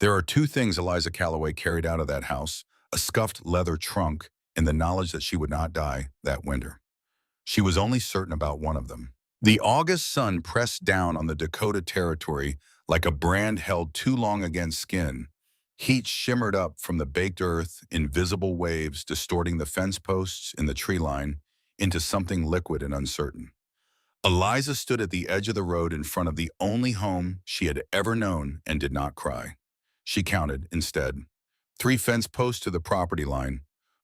There are two things Eliza Calloway carried out of that house: a scuffed leather trunk and the knowledge that she would not die that winter. She was only certain about one of them. The August sun pressed down on the Dakota Territory like a brand held too long against skin. Heat shimmered up from the baked earth, invisible waves distorting the fence posts and the tree line into something liquid and uncertain. Eliza stood at the edge of the road in front of the only home she had ever known and did not cry. She counted, instead, 3 fence posts to the property line,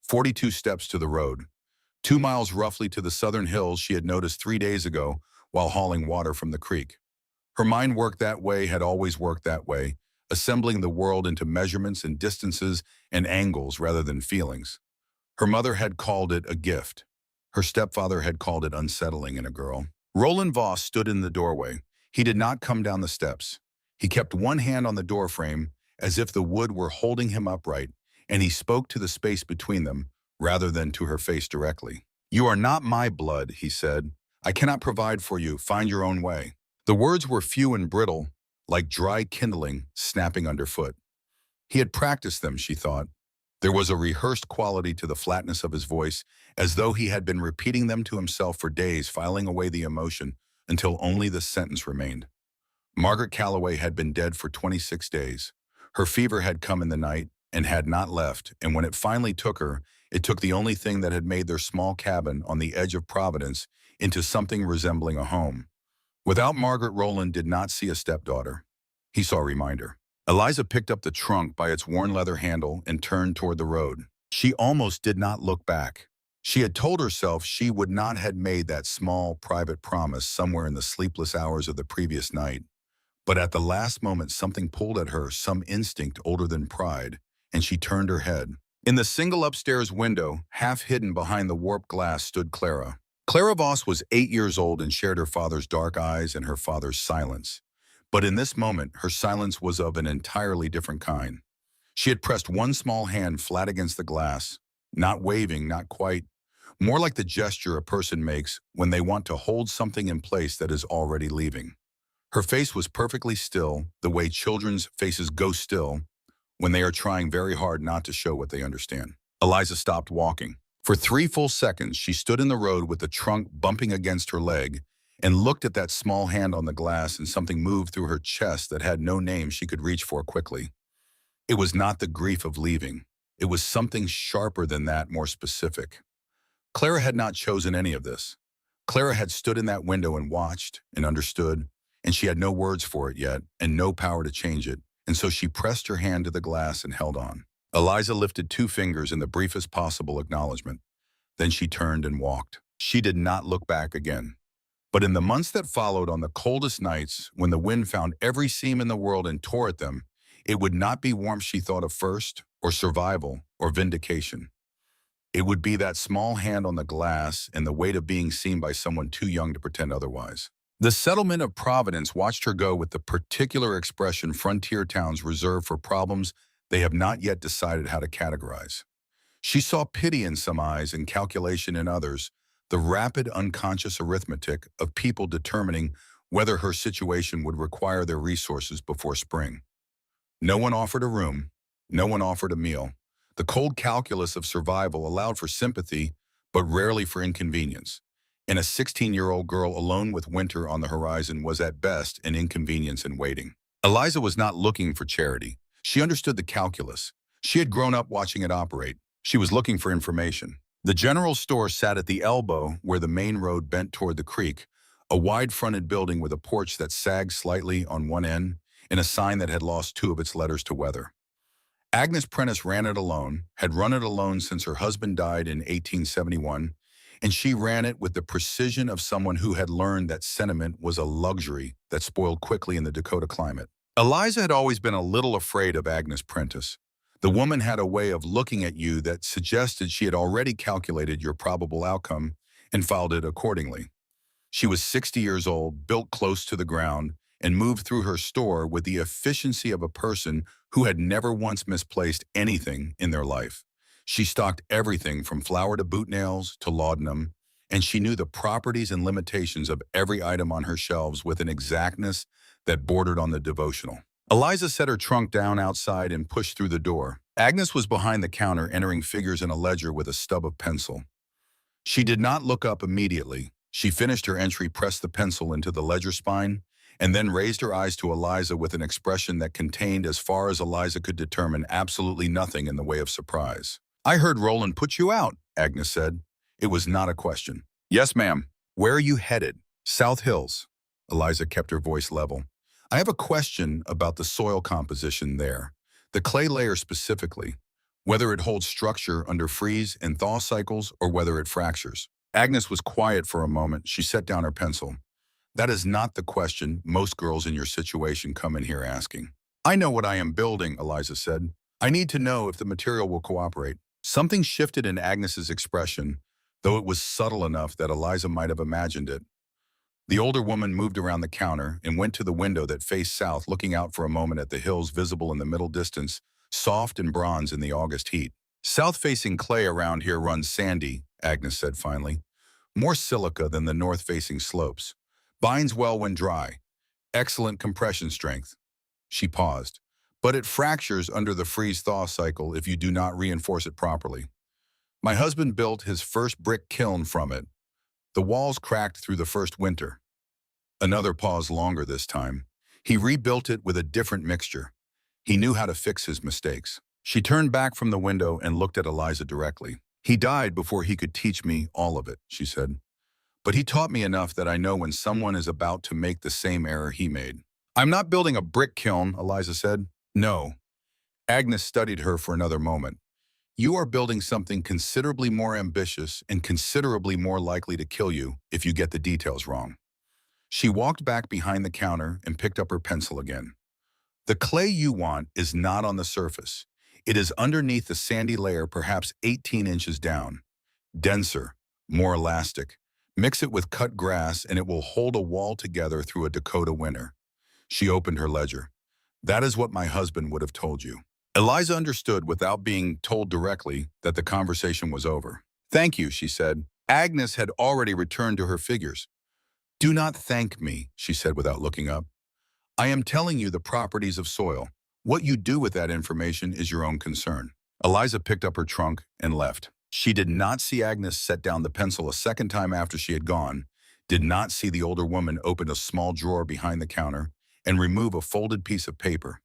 42 steps to the road, 2 miles roughly to the southern hills she had noticed 3 days ago while hauling water from the creek. Her mind worked that way, had always worked that way, assembling the world into measurements and distances and angles rather than feelings. Her mother had called it a gift. Her stepfather had called it unsettling in a girl. Roland Voss stood in the doorway. He did not come down the steps. He kept one hand on the doorframe as if the wood were holding him upright, and he spoke to the space between them rather than to her face directly. "You are not my blood," he said. "I cannot provide for you. Find your own way." The words were few and brittle, like dry kindling snapping underfoot. He had practiced them, she thought. There was a rehearsed quality to the flatness of his voice, as though he had been repeating them to himself for days, filing away the emotion until only the sentence remained. Margaret Calloway had been dead for 26 days. Her fever had come in the night and had not left, and when it finally took her, it took the only thing that had made their small cabin on the edge of Providence into something resembling a home. Without Margaret, Roland did not see a stepdaughter. He saw a reminder. Eliza picked up the trunk by its worn leather handle and turned toward the road. She almost did not look back. She had told herself she would not have made that small, private promise somewhere in the sleepless hours of the previous night. But at the last moment, something pulled at her, some instinct older than pride, and she turned her head. In the single upstairs window, half hidden behind the warped glass, stood Clara. Clara Voss was 8 years old and shared her father's dark eyes and her father's silence. But in this moment, her silence was of an entirely different kind. She had pressed one small hand flat against the glass, not waving, not quite, more like the gesture a person makes when they want to hold something in place that is already leaving. Her face was perfectly still, the way children's faces go still when they are trying very hard not to show what they understand. Eliza stopped walking. For 3 full seconds, she stood in the road with the trunk bumping against her leg and looked at that small hand on the glass, and something moved through her chest that had no name she could reach for quickly. It was not the grief of leaving. It was something sharper than that, more specific. Clara had not chosen any of this. Clara had stood in that window and watched and understood, and she had no words for it yet and no power to change it, and so she pressed her hand to the glass and held on. Eliza lifted 2 fingers in the briefest possible acknowledgement. Then she turned and walked. She did not look back again. But in the months that followed, on the coldest nights, when the wind found every seam in the world and tore at them, it would not be warmth she thought of first, or survival, or vindication. It would be that small hand on the glass and the weight of being seen by someone too young to pretend otherwise. The settlement of Providence watched her go with the particular expression frontier towns reserve for problems they have not yet decided how to categorize. She saw pity in some eyes and calculation in others, the rapid unconscious arithmetic of people determining whether her situation would require their resources before spring. No one offered a room. No one offered a meal. The cold calculus of survival allowed for sympathy, but rarely for inconvenience. And a 16-year-old girl alone with winter on the horizon was at best an inconvenience in waiting. Eliza was not looking for charity. She understood the calculus. She had grown up watching it operate. She was looking for information. The general store sat at the elbow where the main road bent toward the creek, a wide-fronted building with a porch that sagged slightly on one end and a sign that had lost 2 of its letters to weather. Agnes Prentice ran it alone, had run it alone since her husband died in 1871, and she ran it with the precision of someone who had learned that sentiment was a luxury that spoiled quickly in the Dakota climate. Eliza had always been a little afraid of Agnes Prentice. The woman had a way of looking at you that suggested she had already calculated your probable outcome and filed it accordingly. She was 60 years old, built close to the ground, and moved through her store with the efficiency of a person who had never once misplaced anything in their life. She stocked everything from flour to boot nails to laudanum, and she knew the properties and limitations of every item on her shelves with an exactness that bordered on the devotional. Eliza set her trunk down outside and pushed through the door. Agnes was behind the counter entering figures in a ledger with a stub of pencil. She did not look up immediately. She finished her entry, pressed the pencil into the ledger spine, and then raised her eyes to Eliza with an expression that contained, as far as Eliza could determine, absolutely nothing in the way of surprise. "I heard Roland put you out," Agnes said. It was not a question. "Yes, ma'am." "Where are you headed?" "South Hills." Eliza kept her voice level. "I have a question about the soil composition there, the clay layer specifically, whether it holds structure under freeze and thaw cycles or whether it fractures." Agnes was quiet for a moment. She set down her pencil. "That is not the question most girls in your situation come in here asking." "I know what I am building," Eliza said. "I need to know if the material will cooperate." Something shifted in Agnes's expression, though it was subtle enough that Eliza might have imagined it. The older woman moved around the counter and went to the window that faced south, looking out for a moment at the hills visible in the middle distance, soft and bronze in the August heat. "South-facing clay around here runs sandy," Agnes said finally. "More silica than the north-facing slopes. Binds well when dry. Excellent compression strength." She paused. "But it fractures under the freeze-thaw cycle if you do not reinforce it properly. My husband built his first brick kiln from it. The walls cracked through the first winter." Another pause, longer this time. "He rebuilt it with a different mixture. He knew how to fix his mistakes." She turned back from the window and looked at Eliza directly. "He died before he could teach me all of it," she said. "But he taught me enough that I know when someone is about to make the same error he made." "I'm not building a brick kiln," Eliza said. "No." Agnes studied her for another moment. "You are building something considerably more ambitious and considerably more likely to kill you if you get the details wrong." She walked back behind the counter and picked up her pencil again. "The clay you want is not on the surface. It is underneath the sandy layer, perhaps 18 inches down. Denser, more elastic. Mix it with cut grass and it will hold a wall together through a Dakota winter." She opened her ledger. "That is what my husband would have told you." Eliza understood, without being told directly, that the conversation was over. "Thank you," she said. Agnes had already returned to her figures. "Do not thank me," she said without looking up. "I am telling you the properties of soil. What you do with that information is your own concern." Eliza picked up her trunk and left. She did not see Agnes set down the pencil a second time after she had gone, did not see the older woman open a small drawer behind the counter and remove a folded piece of paper.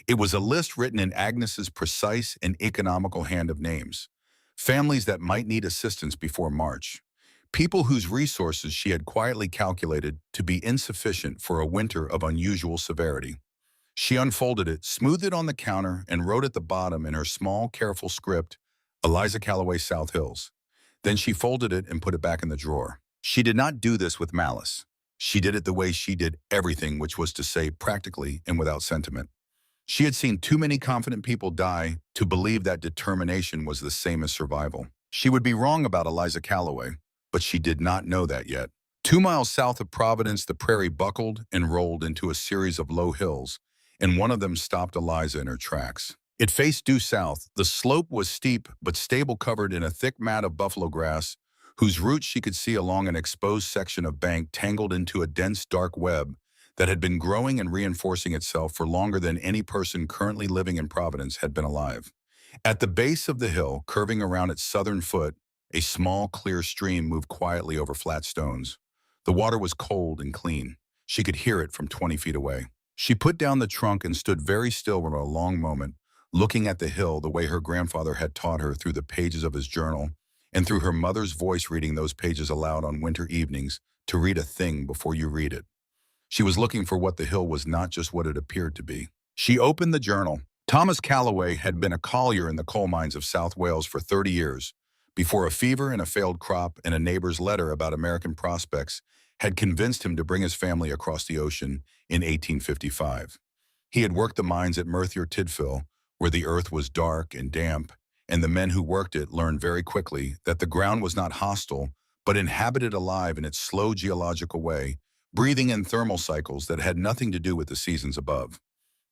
It was a list written in Agnes's precise and economical hand of names. Families that might need assistance before March. People whose resources she had quietly calculated to be insufficient for a winter of unusual severity. She unfolded it, smoothed it on the counter, and wrote at the bottom in her small, careful script, "Eliza Calloway, South Hills." Then she folded it and put it back in the drawer. She did not do this with malice. She did it the way she did everything, which was to say, practically and without sentiment. She had seen too many confident people die to believe that determination was the same as survival. She would be wrong about Eliza Calloway, but she did not know that yet. 2 miles south of Providence, the prairie buckled and rolled into a series of low hills, and one of them stopped Eliza in her tracks. It faced due south. The slope was steep but stable, covered in a thick mat of buffalo grass, whose roots she could see along an exposed section of bank tangled into a dense, dark web that had been growing and reinforcing itself for longer than any person currently living in Providence had been alive. At the base of the hill, curving around its southern foot, a small, clear stream moved quietly over flat stones. The water was cold and clean. She could hear it from 20 feet away. She put down the trunk and stood very still for a long moment, looking at the hill the way her grandfather had taught her, through the pages of his journal, and through her mother's voice reading those pages aloud on winter evenings, to read a thing before you read it. She was looking for what the hill was, not just what it appeared to be. She opened the journal. Thomas Calloway had been a collier in the coal mines of South Wales for 30 years, before a fever and a failed crop and a neighbor's letter about American prospects had convinced him to bring his family across the ocean in 1855. He had worked the mines at Merthyr Tydfil, where the earth was dark and damp, and the men who worked it learned very quickly that the ground was not hostile, but inhabited, alive in its slow geological way, breathing in thermal cycles that had nothing to do with the seasons above.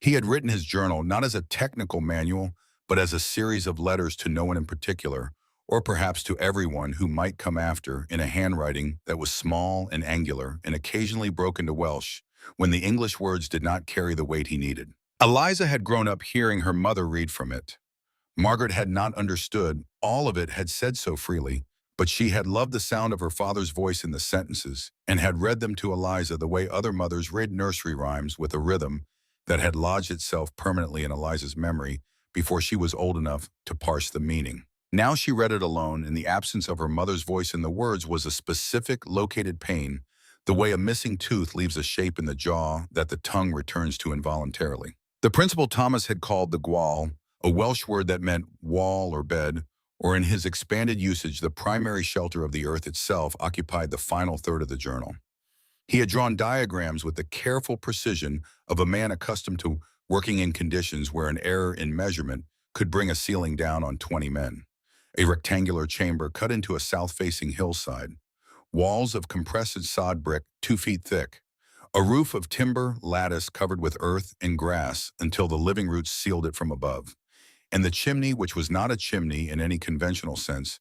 He had written his journal not as a technical manual, but as a series of letters to no one in particular, or perhaps to everyone who might come after, in a handwriting that was small and angular and occasionally broke into Welsh when the English words did not carry the weight he needed. Eliza had grown up hearing her mother read from it. Margaret had not understood all of it had said so freely, but she had loved the sound of her father's voice in the sentences and had read them to Eliza the way other mothers read nursery rhymes with a rhythm that had lodged itself permanently in Eliza's memory before she was old enough to parse the meaning. Now she read it alone, and the absence of her mother's voice in the words was a specific, located pain, the way a missing tooth leaves a shape in the jaw that the tongue returns to involuntarily. The principal Thomas had called the gwal, a Welsh word that meant wall or bed, or in his expanded usage, the primary shelter of the earth itself, occupied the final third of the journal. He had drawn diagrams with the careful precision of a man accustomed to working in conditions where an error in measurement could bring a ceiling down on 20 men. A rectangular chamber cut into a south-facing hillside, walls of compressed sod brick 2 feet thick, a roof of timber lattice covered with earth and grass until the living roots sealed it from above, and the chimney, which was not a chimney in any conventional sense,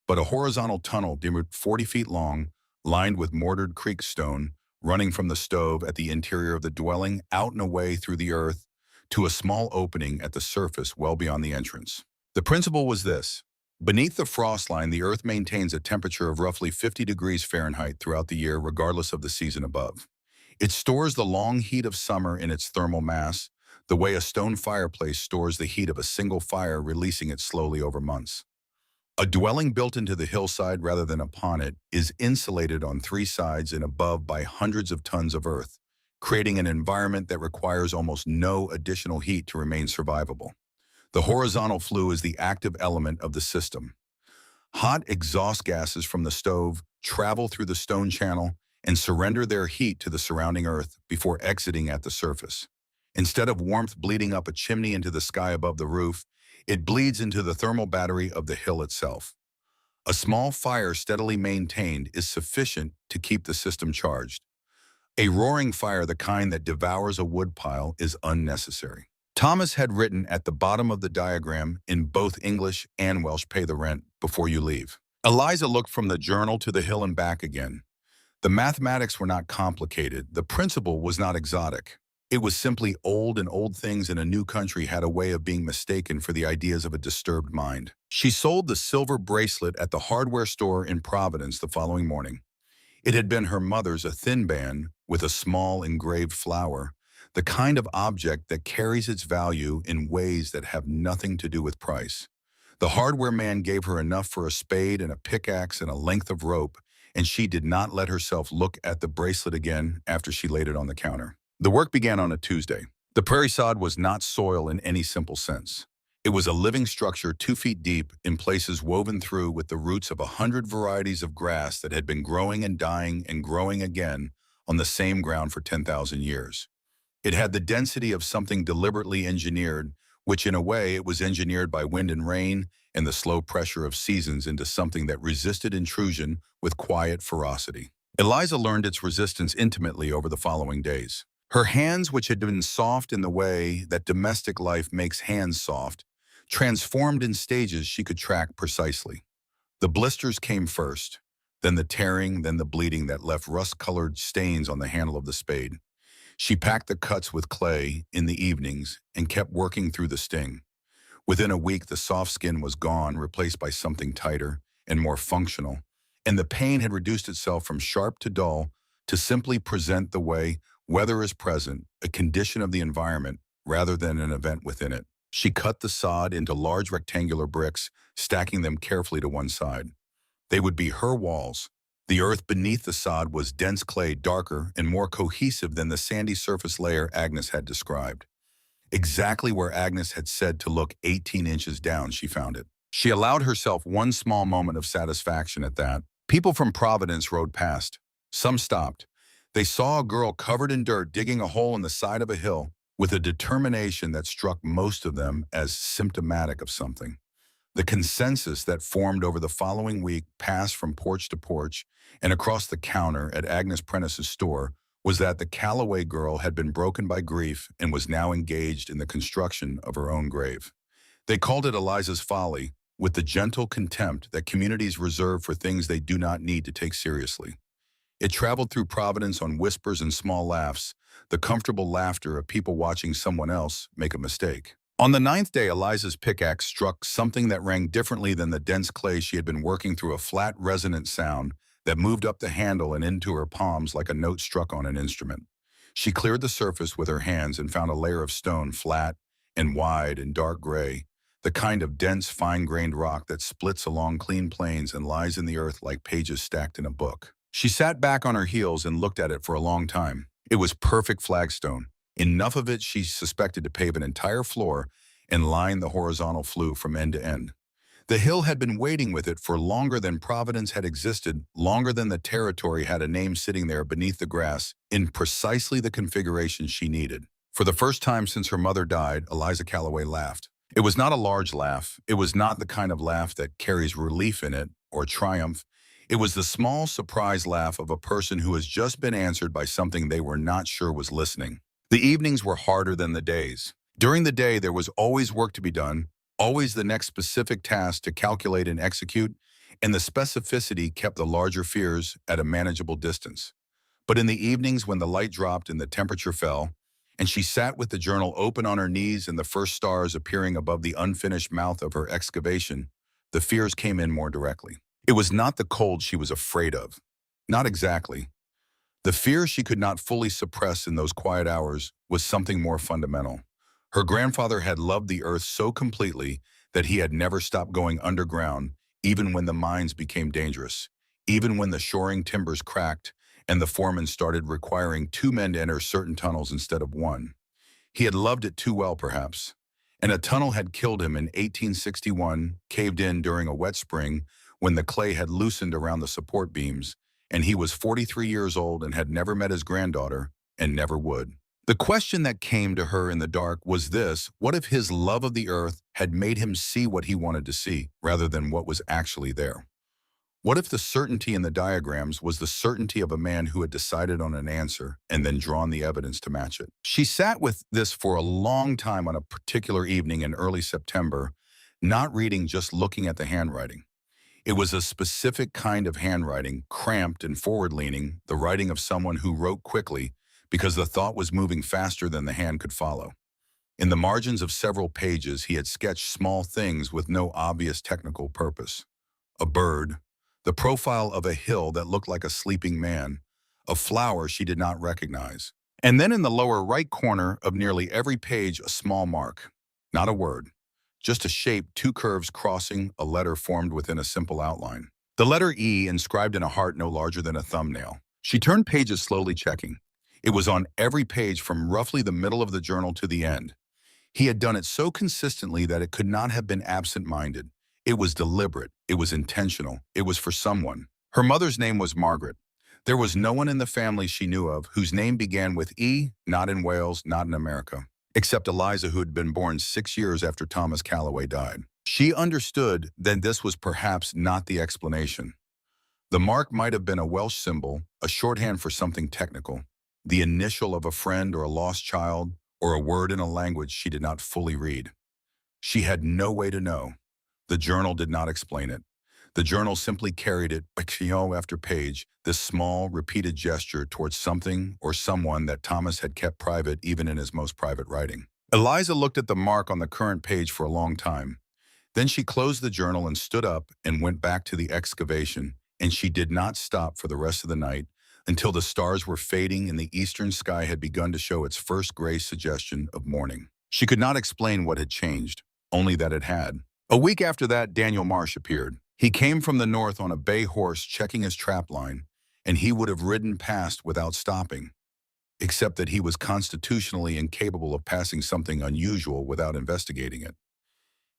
but a horizontal tunnel 40 feet long, lined with mortared creek stone, running from the stove at the interior of the dwelling out and away through the earth to a small opening at the surface well beyond the entrance. The principle was this. Beneath the frost line, the earth maintains a temperature of roughly 50 degrees Fahrenheit throughout the year, regardless of the season above. It stores the long heat of summer in its thermal mass, the way a stone fireplace stores the heat of a single fire, releasing it slowly over months. A dwelling built into the hillside rather than upon it is insulated on 3 sides and above by hundreds of tons of earth, creating an environment that requires almost no additional heat to remain survivable. The horizontal flue is the active element of the system. Hot exhaust gases from the stove travel through the stone channel and surrender their heat to the surrounding earth before exiting at the surface. Instead of warmth bleeding up a chimney into the sky above the roof, it bleeds into the thermal battery of the hill itself. A small fire steadily maintained is sufficient to keep the system charged. A roaring fire, the kind that devours a woodpile, is unnecessary. Thomas had written at the bottom of the diagram in both English and Welsh, "Pay the rent before you leave." Eliza looked from the journal to the hill and back again. The mathematics were not complicated. The principle was not exotic. It was simply old, and old things in a new country had a way of being mistaken for the ideas of a disturbed mind. She sold the silver bracelet at the hardware store in Providence the following morning. It had been her mother's, a thin band with a small engraved flower, the kind of object that carries its value in ways that have nothing to do with price. The hardware man gave her enough for a spade and a pickaxe and a length of rope, and she did not let herself look at the bracelet again after she laid it on the counter. The work began on a Tuesday. The prairie sod was not soil in any simple sense. It was a living structure 2 feet deep, in places woven through with the roots of 100 varieties of grass that had been growing and dying and growing again on the same ground for 10,000 years. It had the density of something deliberately engineered, which in a way it was engineered by wind and rain and the slow pressure of seasons into something that resisted intrusion with quiet ferocity. Eliza learned its resistance intimately over the following days. Her hands, which had been soft in the way that domestic life makes hands soft, transformed in stages she could track precisely. The blisters came first, then the tearing, then the bleeding that left rust-colored stains on the handle of the spade. She packed the cuts with clay in the evenings and kept working through the sting. Within a week, the soft skin was gone, replaced by something tighter and more functional, and the pain had reduced itself from sharp to dull to simply present the way weather is present, a condition of the environment rather than an event within it. She cut the sod into large rectangular bricks, stacking them carefully to one side. They would be her walls. The earth beneath the sod was dense clay, darker and more cohesive than the sandy surface layer Agnes had described. Exactly where Agnes had said to look 18 inches down, she found it. She allowed herself one small moment of satisfaction at that. People from Providence rode past. Some stopped. They saw a girl covered in dirt digging a hole in the side of a hill with a determination that struck most of them as symptomatic of something. The consensus that formed over the following week, passed from porch to porch and across the counter at Agnes Prentice's store, was that the Calloway girl had been broken by grief and was now engaged in the construction of her own grave. They called it Eliza's folly, with the gentle contempt that communities reserve for things they do not need to take seriously. It traveled through Providence on whispers and small laughs, the comfortable laughter of people watching someone else make a mistake. On the ninth day, Eliza's pickaxe struck something that rang differently than the dense clay she had been working through, a flat, resonant sound that moved up the handle and into her palms like a note struck on an instrument. She cleared the surface with her hands and found a layer of stone, flat and wide and dark gray, the kind of dense, fine-grained rock that splits along clean plains and lies in the earth like pages stacked in a book. She sat back on her heels and looked at it for a long time. It was perfect flagstone, enough of it she suspected to pave an entire floor and line the horizontal flue from end to end. The hill had been waiting with it for longer than Providence had existed, longer than the territory had a name sitting there beneath the grass in precisely the configuration she needed. For the first time since her mother died, Eliza Calloway laughed. It was not a large laugh. It was not the kind of laugh that carries relief in it or triumph. It was the small, surprised laugh of a person who has just been answered by something they were not sure was listening. The evenings were harder than the days. During the day, there was always work to be done, always the next specific task to calculate and execute, and the specificity kept the larger fears at a manageable distance. But in the evenings, when the light dropped and the temperature fell, and she sat with the journal open on her knees and the first stars appearing above the unfinished mouth of her excavation, the fears came in more directly. It was not the cold she was afraid of. Not exactly. The fear she could not fully suppress in those quiet hours was something more fundamental. Her grandfather had loved the earth so completely that he had never stopped going underground, even when the mines became dangerous, even when the shoring timbers cracked and the foreman started requiring two men to enter certain tunnels instead of one. He had loved it too well, perhaps. And a tunnel had killed him in 1861, caved in during a wet spring when the clay had loosened around the support beams, and he was 43 years old and had never met his granddaughter and never would. The question that came to her in the dark was this: what if his love of the earth had made him see what he wanted to see, rather than what was actually there? What if the certainty in the diagrams was the certainty of a man who had decided on an answer and then drawn the evidence to match it? She sat with this for a long time on a particular evening in early September, not reading, just looking at the handwriting. It was a specific kind of handwriting, cramped and forward-leaning, the writing of someone who wrote quickly because the thought was moving faster than the hand could follow. In the margins of several pages, he had sketched small things with no obvious technical purpose. A bird, the profile of a hill that looked like a sleeping man, a flower she did not recognize. And then in the lower right corner of nearly every page, a small mark. Not a word, just a shape, two curves crossing, a letter formed within a simple outline. The letter E inscribed in a heart no larger than a thumbnail. She turned pages slowly, checking. It was on every page from roughly the middle of the journal to the end. He had done it so consistently that it could not have been absent-minded. It was deliberate. It was intentional. It was for someone. Her mother's name was Margaret. There was no one in the family she knew of whose name began with E, not in Wales, not in America, except Eliza, who had been born 6 years after Thomas Calloway died. She understood that this was perhaps not the explanation. The mark might have been a Welsh symbol, a shorthand for something technical, the initial of a friend or a lost child, or a word in a language she did not fully read. She had no way to know. The journal did not explain it. The journal simply carried it, page after page, this small, repeated gesture towards something or someone that Thomas had kept private even in his most private writing. Eliza looked at the mark on the current page for a long time. Then she closed the journal and stood up and went back to the excavation, and she did not stop for the rest of the night until the stars were fading and the eastern sky had begun to show its first gray suggestion of morning. She could not explain what had changed, only that it had. A week after that, Daniel Marsh appeared. He came from the north on a bay horse checking his trap line, and he would have ridden past without stopping, except that he was constitutionally incapable of passing something unusual without investigating it.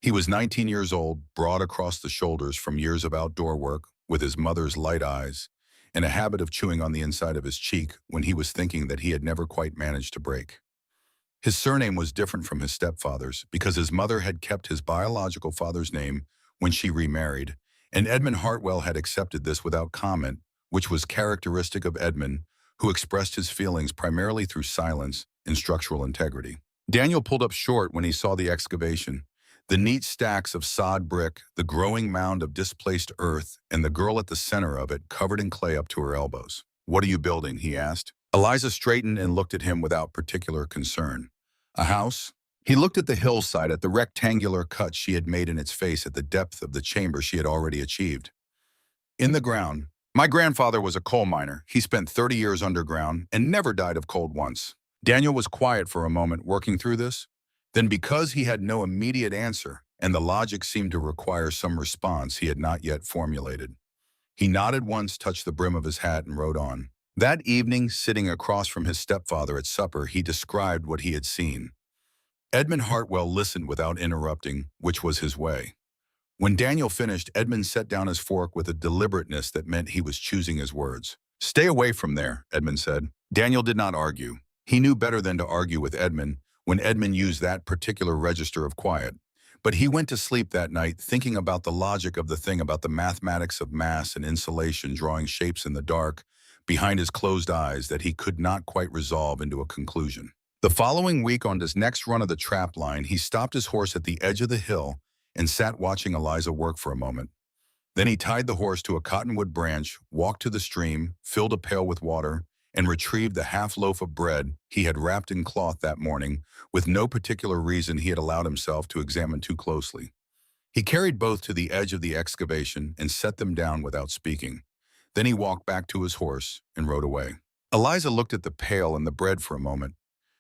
He was 19 years old, broad across the shoulders from years of outdoor work, with his mother's light eyes, and a habit of chewing on the inside of his cheek when he was thinking that he had never quite managed to break. His surname was different from his stepfather's because his mother had kept his biological father's name when she remarried, and Edmund Hartwell had accepted this without comment, which was characteristic of Edmund, who expressed his feelings primarily through silence and structural integrity. Daniel pulled up short when he saw the excavation, the neat stacks of sod brick, the growing mound of displaced earth, and the girl at the center of it covered in clay up to her elbows. "What are you building?" he asked. Eliza straightened and looked at him without particular concern. "A house?" He looked at the hillside, at the rectangular cut she had made in its face at the depth of the chamber she had already achieved. "In the ground. My grandfather was a coal miner. He spent 30 years underground and never died of cold once." Daniel was quiet for a moment, working through this. Then, because he had no immediate answer, and the logic seemed to require some response he had not yet formulated, he nodded once, touched the brim of his hat, and rode on. That evening, sitting across from his stepfather at supper, he described what he had seen. Edmund Hartwell listened without interrupting, which was his way. When Daniel finished, Edmund set down his fork with a deliberateness that meant he was choosing his words. "Stay away from there," Edmund said. Daniel did not argue. He knew better than to argue with Edmund when Edmund used that particular register of quiet. But he went to sleep that night thinking about the logic of the thing, about the mathematics of mass and insulation drawing shapes in the dark behind his closed eyes that he could not quite resolve into a conclusion. The following week, on his next run of the trap line, he stopped his horse at the edge of the hill and sat watching Eliza work for a moment. Then he tied the horse to a cottonwood branch, walked to the stream, filled a pail with water, and retrieved the half loaf of bread he had wrapped in cloth that morning, with no particular reason he had allowed himself to examine too closely. He carried both to the edge of the excavation and set them down without speaking. Then he walked back to his horse and rode away. Eliza looked at the pail and the bread for a moment.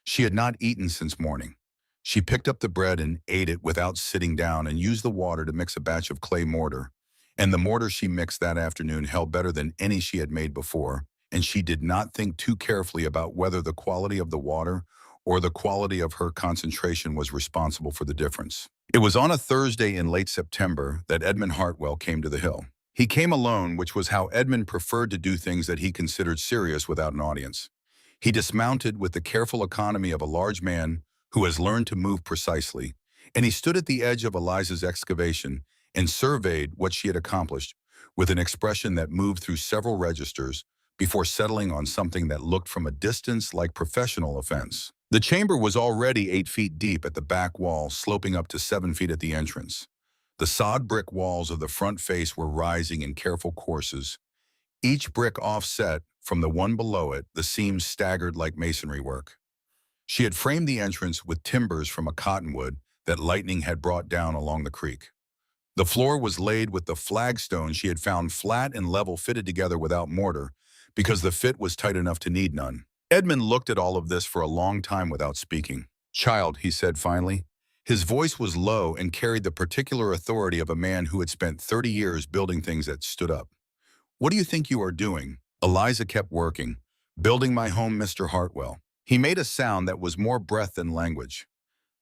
She had not eaten since morning. She picked up the bread and ate it without sitting down, and used the water to mix a batch of clay mortar. And the mortar she mixed that afternoon held better than any she had made before, and she did not think too carefully about whether the quality of the water or the quality of her concentration was responsible for the difference. It was on a Thursday in late September that Edmund Hartwell came to the hill. He came alone, which was how Edmund preferred to do things that he considered serious without an audience. He dismounted with the careful economy of a large man who has learned to move precisely, and he stood at the edge of Eliza's excavation and surveyed what she had accomplished with an expression that moved through several registers before settling on something that looked from a distance like professional offense. The chamber was already 8 feet deep at the back wall, sloping up to 7 feet at the entrance. The sod brick walls of the front face were rising in careful courses, each brick offset from the one below it, the seams staggered like masonry work. She had framed the entrance with timbers from a cottonwood that lightning had brought down along the creek. The floor was laid with the flagstones she had found flat and level, fitted together without mortar, because the fit was tight enough to need none. Edmund looked at all of this for a long time without speaking. "Child," he said finally. His voice was low and carried the particular authority of a man who had spent 30 years building things that stood up. "What do you think you are doing?" Eliza kept working. "Building my home, Mr. Hartwell." He made a sound that was more breath than language.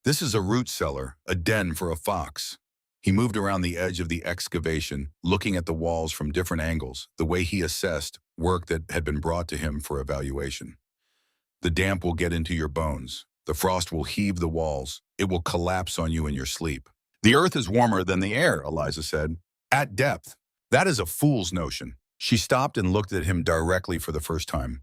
"This is a root cellar, a den for a fox." He moved around the edge of the excavation, looking at the walls from different angles, the way he assessed work that had been brought to him for evaluation. "The damp will get into your bones. The frost will heave the walls. It will collapse on you in your sleep." "The earth is warmer than the air," Eliza said. "At depth. That is a fool's notion." She stopped and looked at him directly for the first time.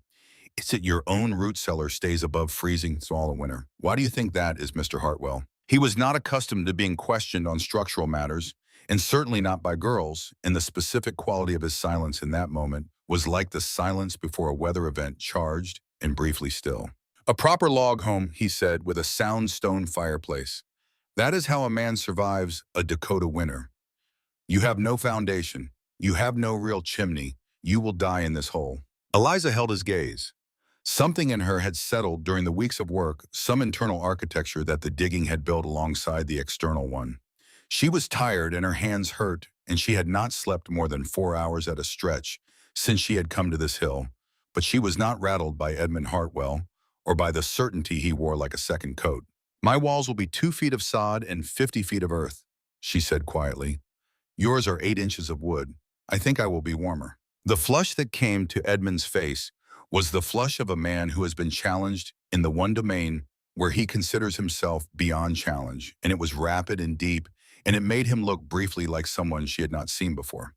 "It's that your own root cellar stays above freezing all the winter. Why do you think that is, Mr. Hartwell?" He was not accustomed to being questioned on structural matters, and certainly not by girls, and the specific quality of his silence in that moment was like the silence before a weather event, charged and briefly still. "A proper log home," he said, "with a sound stone fireplace. That is how a man survives a Dakota winter. You have no foundation. You have no real chimney. You will die in this hole." Eliza held his gaze. Something in her had settled during the weeks of work, some internal architecture that the digging had built alongside the external one. She was tired and her hands hurt, and she had not slept more than 4 hours at a stretch since she had come to this hill, but she was not rattled by Edmund Hartwell or by the certainty he wore like a second coat. "My walls will be 2 feet of sod and 50 feet of earth," she said quietly. "Yours are 8 inches of wood. I think I will be warmer." The flush that came to Edmund's face was the flush of a man who has been challenged in the one domain where he considers himself beyond challenge, and it was rapid and deep, and it made him look briefly like someone she had not seen before.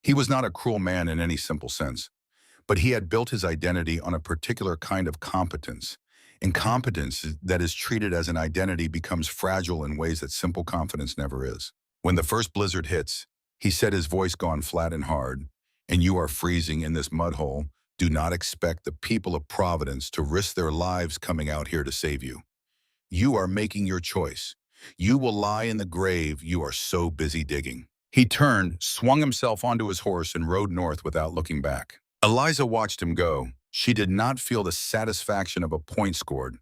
He was not a cruel man in any simple sense, but he had built his identity on a particular kind of competence, and competence that is treated as an identity becomes fragile in ways that simple confidence never is. "When the first blizzard hits," he said, his voice gone flat and hard, "and you are freezing in this mud hole, Do not expect the people of Providence to risk their lives coming out here to save you. You are making your choice. You will lie in the grave you are so busy digging." He turned, swung himself onto his horse, and rode north without looking back. Eliza watched him go. She did not feel the satisfaction of a point scored.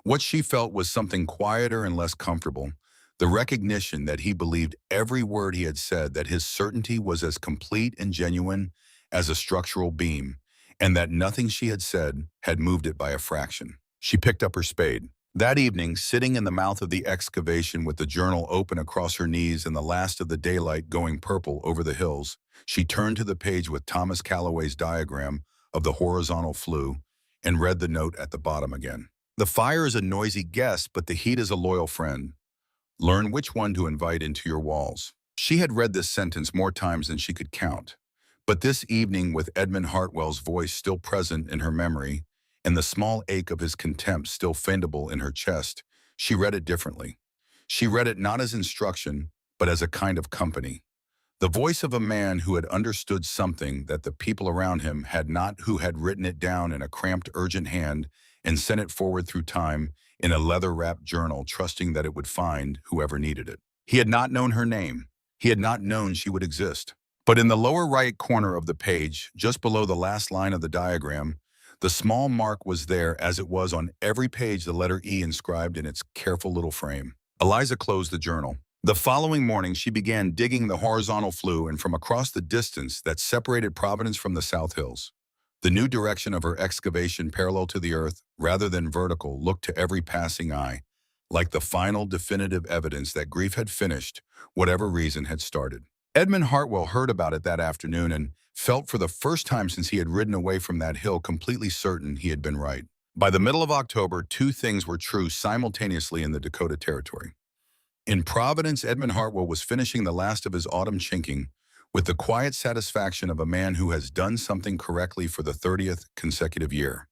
What she felt was something quieter and less comfortable, the recognition that he believed every word he had said, that his certainty was as complete and genuine as a structural beam, and that nothing she had said had moved it by a fraction. She picked up her spade. That evening, sitting in the mouth of the excavation with the journal open across her knees and the last of the daylight going purple over the hills, she turned to the page with Thomas Calloway's diagram of the horizontal flue and read the note at the bottom again. "The fire is a noisy guest, but the heat is a loyal friend. Learn which one to invite into your walls." She had read this sentence more times than she could count. But this evening, with Edmund Hartwell's voice still present in her memory, and the small ache of his contempt still findable in her chest, she read it differently. She read it not as instruction, but as a kind of company. The voice of a man who had understood something that the people around him had not, who had written it down in a cramped, urgent hand and sent it forward through time in a leather-wrapped journal, trusting that it would find whoever needed it. He had not known her name. He had not known she would exist. But in the lower right corner of the page, just below the last line of the diagram, the small mark was there, as it was on every page, the letter E inscribed in its careful little frame. Eliza closed the journal. The following morning, she began digging the horizontal flue, and from across the distance that separated Providence from the South Hills, the new direction of her excavation, parallel to the earth rather than vertical, looked to every passing eye like the final definitive evidence that grief had finished whatever reason had started. Edmund Hartwell heard about it that afternoon and felt for the first time since he had ridden away from that hill completely certain he had been right. By the middle of October, two things were true simultaneously in the Dakota Territory. In Providence, Edmund Hartwell was finishing the last of his autumn chinking with the quiet satisfaction of a man who has done something correctly for the 30th consecutive year.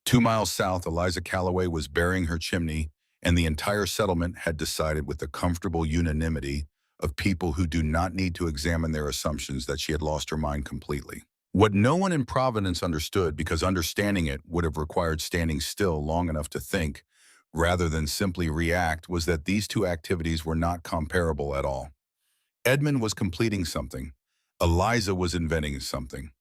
2 miles south, Eliza Calloway was burying her chimney, and the entire settlement had decided with the comfortable unanimity of people who do not need to examine their assumptions that she had lost her mind completely. What no one in Providence understood, because understanding it would have required standing still long enough to think, rather than simply react, was that these two activities were not comparable at all. Edmund was completing something. Eliza was inventing something.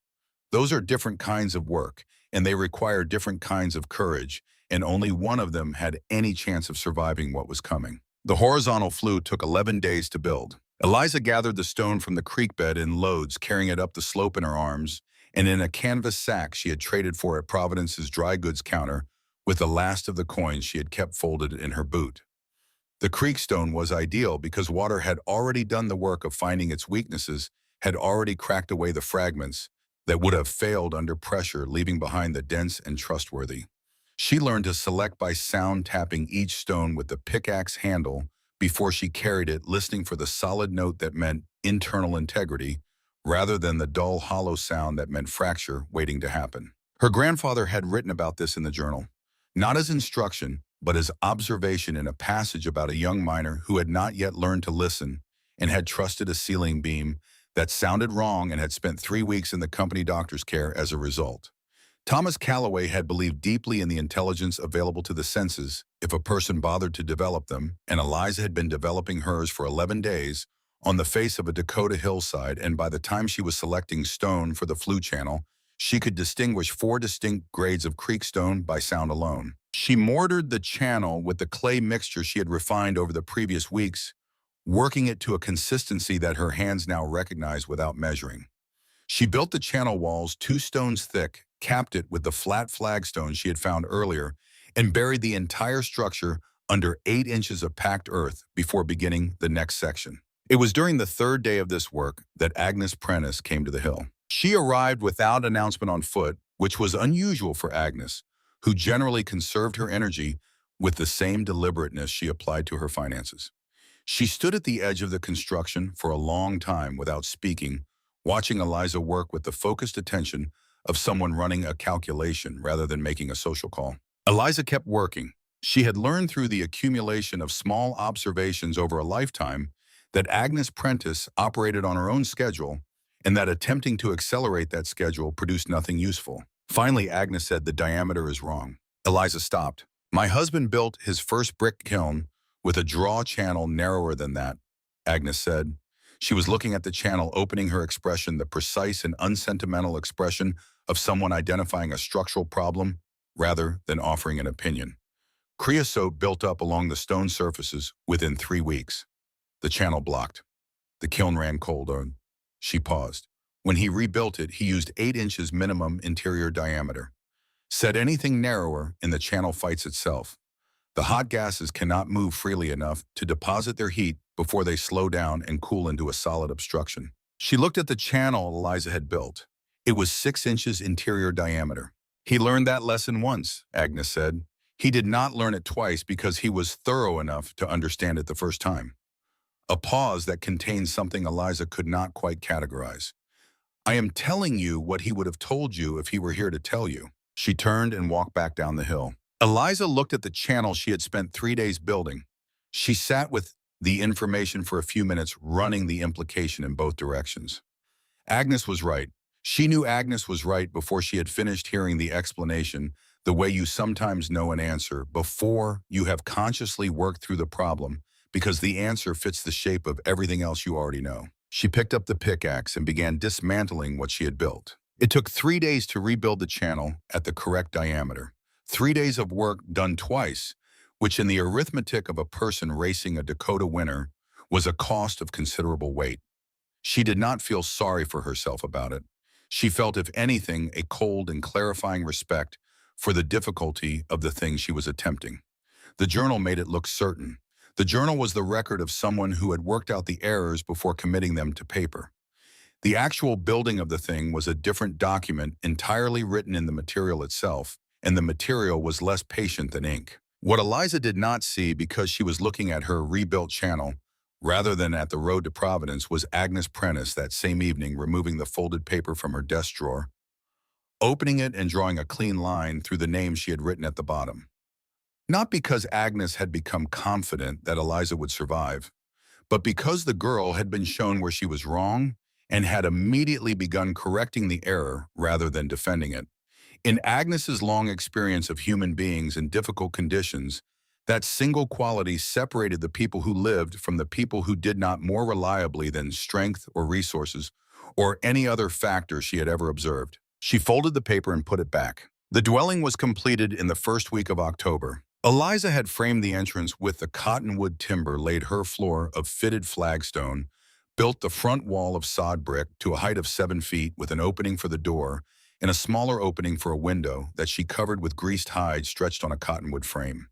Those are different kinds of work, and they require different kinds of courage, and only one of them had any chance of surviving what was coming. The horizontal flue took 11 days to build. Eliza gathered the stone from the creek bed in loads, carrying it up the slope in her arms, and in a canvas sack she had traded for at Providence's dry goods counter with the last of the coins she had kept folded in her boot. The creek stone was ideal because water had already done the work of finding its weaknesses, had already cracked away the fragments that would have failed under pressure, leaving behind the dense and trustworthy. She learned to select by sound, tapping each stone with the pickaxe handle before she carried it, listening for the solid note that meant internal integrity, rather than the dull, hollow sound that meant fracture waiting to happen. Her grandfather had written about this in the journal, not as instruction, but as observation in a passage about a young miner who had not yet learned to listen and had trusted a ceiling beam that sounded wrong and had spent 3 weeks in the company doctor's care as a result. Thomas Calloway had believed deeply in the intelligence available to the senses if a person bothered to develop them, and Eliza had been developing hers for 11 days on the face of a Dakota hillside, and by the time she was selecting stone for the flue channel, she could distinguish 4 distinct grades of creek stone by sound alone. She mortared the channel with the clay mixture she had refined over the previous weeks, working it to a consistency that her hands now recognized without measuring. She built the channel walls 2 stones thick, capped it with the flat flagstones she had found earlier, and buried the entire structure under 8 inches of packed earth before beginning the next section. It was during the 3rd day of this work that Agnes Prentice came to the hill. She arrived without announcement on foot, which was unusual for Agnes, who generally conserved her energy with the same deliberateness she applied to her finances. She stood at the edge of the construction for a long time without speaking, watching Eliza work with the focused attention of someone running a calculation rather than making a social call. Eliza kept working. She had learned through the accumulation of small observations over a lifetime that Agnes Prentice operated on her own schedule, and that attempting to accelerate that schedule produced nothing useful. Finally, Agnes said, "The diameter is wrong." Eliza stopped. "My husband built his first brick kiln with a draw channel narrower than that," Agnes said. She was looking at the channel, opening her expression, the precise and unsentimental expression of someone identifying a structural problem rather than offering an opinion. Creosote built up along the stone surfaces within 3 weeks. The channel blocked. The kiln ran cold. She paused. When he rebuilt it, he used 8 inches minimum interior diameter. Said anything narrower and the channel fights itself. The hot gases cannot move freely enough to deposit their heat before they slow down and cool into a solid obstruction. She looked at the channel Eliza had built. It was 6 inches interior diameter. "He learned that lesson once," Agnes said. "He did not learn it twice because he was thorough enough to understand it the first time." A pause that contained something Eliza could not quite categorize. "I am telling you what he would have told you if he were here to tell you." She turned and walked back down the hill. Eliza looked at the channel she had spent 3 days building. She sat with the information for a few minutes, running the implication in both directions. Agnes was right. She knew Agnes was right before she had finished hearing the explanation, the way you sometimes know an answer before you have consciously worked through the problem, because the answer fits the shape of everything else you already know. She picked up the pickaxe and began dismantling what she had built. It took 3 days to rebuild the channel at the correct diameter. 3 days of work done twice, which in the arithmetic of a person racing a Dakota winner was a cost of considerable weight. She did not feel sorry for herself about it. She felt, if anything, a cold and clarifying respect for the difficulty of the thing she was attempting. The journal made it look certain. The journal was the record of someone who had worked out the errors before committing them to paper. The actual building of the thing was a different document entirely written in the material itself, and the material was less patient than ink. What Eliza did not see, because she was looking at her rebuilt channel rather than at the road to Providence, was Agnes Prentice that same evening removing the folded paper from her desk drawer, opening it and drawing a clean line through the name she had written at the bottom. Not because Agnes had become confident that Eliza would survive, but because the girl had been shown where she was wrong and had immediately begun correcting the error rather than defending it. In Agnes's long experience of human beings in difficult conditions, that single quality separated the people who lived from the people who did not more reliably than strength or resources or any other factor she had ever observed. She folded the paper and put it back. The dwelling was completed in the first week of October. Eliza had framed the entrance with the cottonwood timber, laid her floor of fitted flagstone, built the front wall of sod brick to a height of 7 feet with an opening for the door and a smaller opening for a window that she covered with greased hide stretched on a cottonwood frame.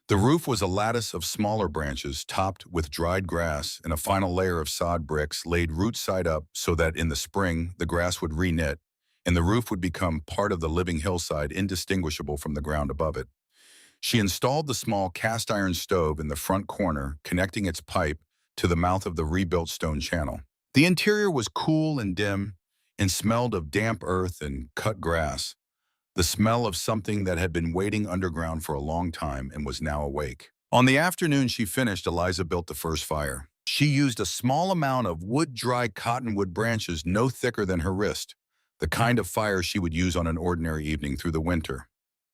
The roof was a lattice of smaller branches topped with dried grass, and a final layer of sod bricks laid root side up so that in the spring the grass would reknit and the roof would become part of the living hillside, indistinguishable from the ground above it. She installed the small cast iron stove in the front corner, connecting its pipe to the mouth of the rebuilt stone channel. The interior was cool and dim and smelled of damp earth and cut grass, the smell of something that had been waiting underground for a long time and was now awake. On the afternoon she finished, Eliza built the first fire. She used a small amount of wood-dry cottonwood branches no thicker than her wrist, the kind of fire she would use on an ordinary evening through the winter.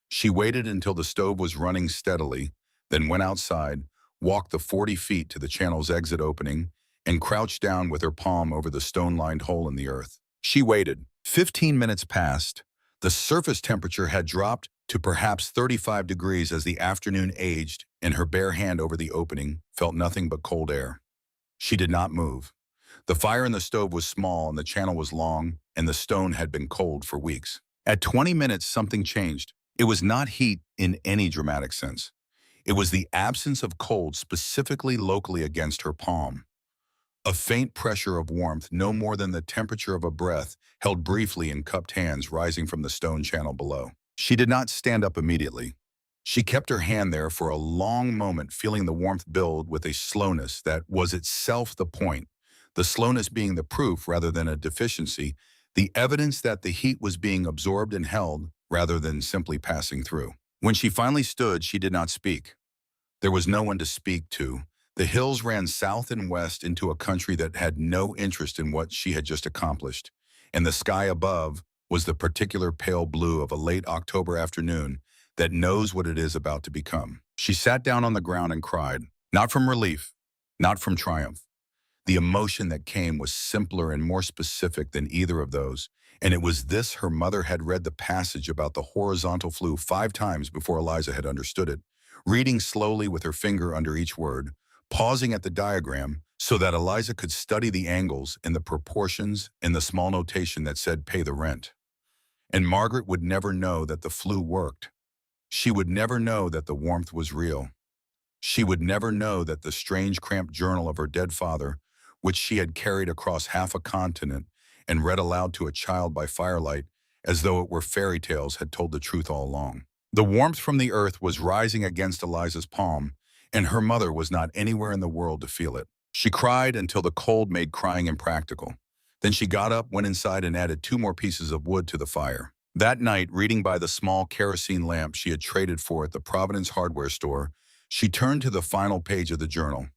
She waited until the stove was running steadily, then went outside, walked the 40 feet to the channel's exit opening, and crouched down with her palm over the stone-lined hole in the earth. She waited. 15 minutes passed. The surface temperature had dropped to perhaps 35 degrees as the afternoon aged, and her bare hand over the opening felt nothing but cold air. She did not move. The fire in the stove was small and the channel was long, and the stone had been cold for weeks. At 20 minutes, something changed. It was not heat in any dramatic sense. It was the absence of cold, specifically locally against her palm. A faint pressure of warmth, no more than the temperature of a breath, held briefly in cupped hands rising from the stone channel below. She did not stand up immediately. She kept her hand there for a long moment, feeling the warmth build with a slowness that was itself the point, the slowness being the proof rather than a deficiency, the evidence that the heat was being absorbed and held rather than simply passing through. When she finally stood, she did not speak. There was no one to speak to. The hills ran south and west into a country that had no interest in what she had just accomplished, and the sky above was the particular pale blue of a late October afternoon that knows what it is about to become. She sat down on the ground and cried, not from relief, not from triumph. The emotion that came was simpler and more specific than either of those, and it was this: her mother had read the passage about the horizontal flu 5 times before Eliza had understood it, reading slowly with her finger under each word, pausing at the diagram so that Eliza could study the angles and the proportions and the small notation that said pay the rent. And Margaret would never know that the flu worked. She would never know that the warmth was real. She would never know that the strange cramped journal of her dead father, which she had carried across half a continent and read aloud to a child by firelight as though it were fairy tales, had told the truth all along. The warmth from the earth was rising against Eliza's palm, and her mother was not anywhere in the world to feel it. She cried until the cold made crying impractical. Then she got up, went inside, and added 2 more pieces of wood to the fire. That night, reading by the small kerosene lamp she had traded for at the Providence hardware store, she turned to the final page of the journal.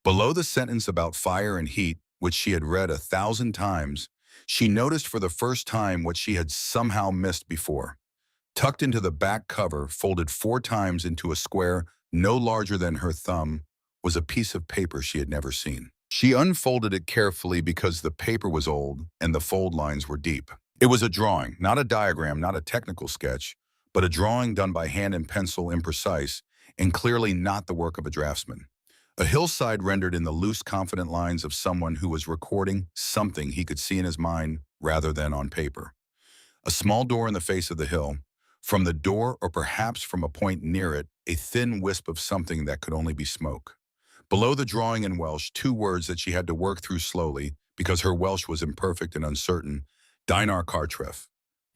Below the sentence about fire and heat, which she had read 1,000 times, she noticed for the first time what she had somehow missed before. Tucked into the back cover, folded 4 times into a square no larger than her thumb, was a piece of paper she had never seen. She unfolded it carefully because the paper was old and the fold lines were deep. It was a drawing, not a diagram, not a technical sketch, but a drawing done by hand and pencil, imprecise, and clearly not the work of a draftsman. A hillside rendered in the loose, confident lines of someone who was recording something he could see in his mind rather than on paper. A small door in the face of the hill. From the door, or perhaps from a point near it, a thin wisp of something that could only be smoke. Below the drawing in Welsh, 2 words that she had to work through slowly, because her Welsh was imperfect and uncertain: Dinar Cartref.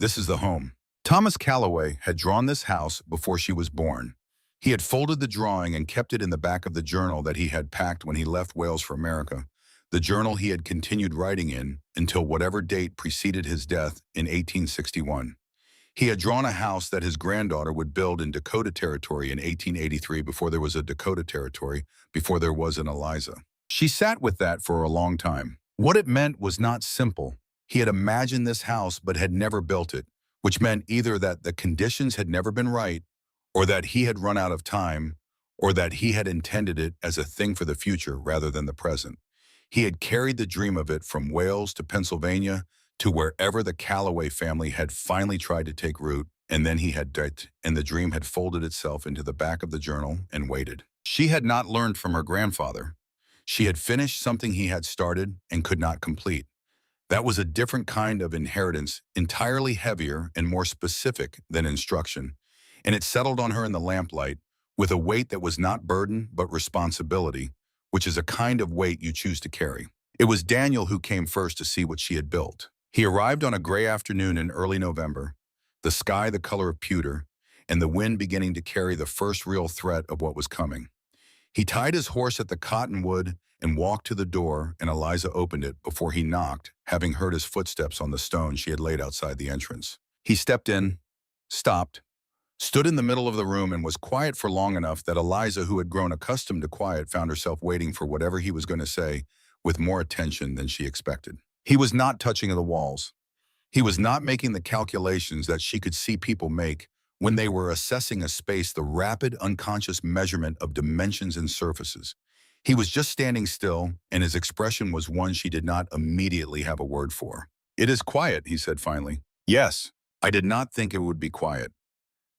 This is the home. Thomas Calloway had drawn this house before she was born. He had folded the drawing and kept it in the back of the journal that he had packed when he left Wales for America, the journal he had continued writing in until whatever date preceded his death in 1861. He had drawn a house that his granddaughter would build in Dakota Territory in 1883, before there was a Dakota Territory, before there was an Eliza. She sat with that for a long time. What it meant was not simple. He had imagined this house but had never built it, which meant either that the conditions had never been right, or that he had run out of time, or that he had intended it as a thing for the future rather than the present. He had carried the dream of it from Wales to Pennsylvania to wherever the Calloway family had finally tried to take root, and then he had died, and the dream had folded itself into the back of the journal and waited. She had not learned from her grandfather. She had finished something he had started and could not complete. That was a different kind of inheritance, entirely heavier and more specific than instruction, and it settled on her in the lamplight with a weight that was not burden but responsibility, which is a kind of weight you choose to carry. It was Daniel who came first to see what she had built. He arrived on a gray afternoon in early November, the sky the color of pewter, and the wind beginning to carry the first real threat of what was coming. He tied his horse at the cottonwood and walked to the door, and Eliza opened it before he knocked, having heard his footsteps on the stone she had laid outside the entrance. He stepped in, stopped, stood in the middle of the room, and was quiet for long enough that Eliza, who had grown accustomed to quiet, found herself waiting for whatever he was going to say with more attention than she expected. He was not touching the walls. He was not making the calculations that she could see people make when they were assessing a space, the rapid, unconscious measurement of dimensions and surfaces. He was just standing still, and his expression was one she did not immediately have a word for. "It is quiet," he said finally. "Yes, I did not think it would be quiet."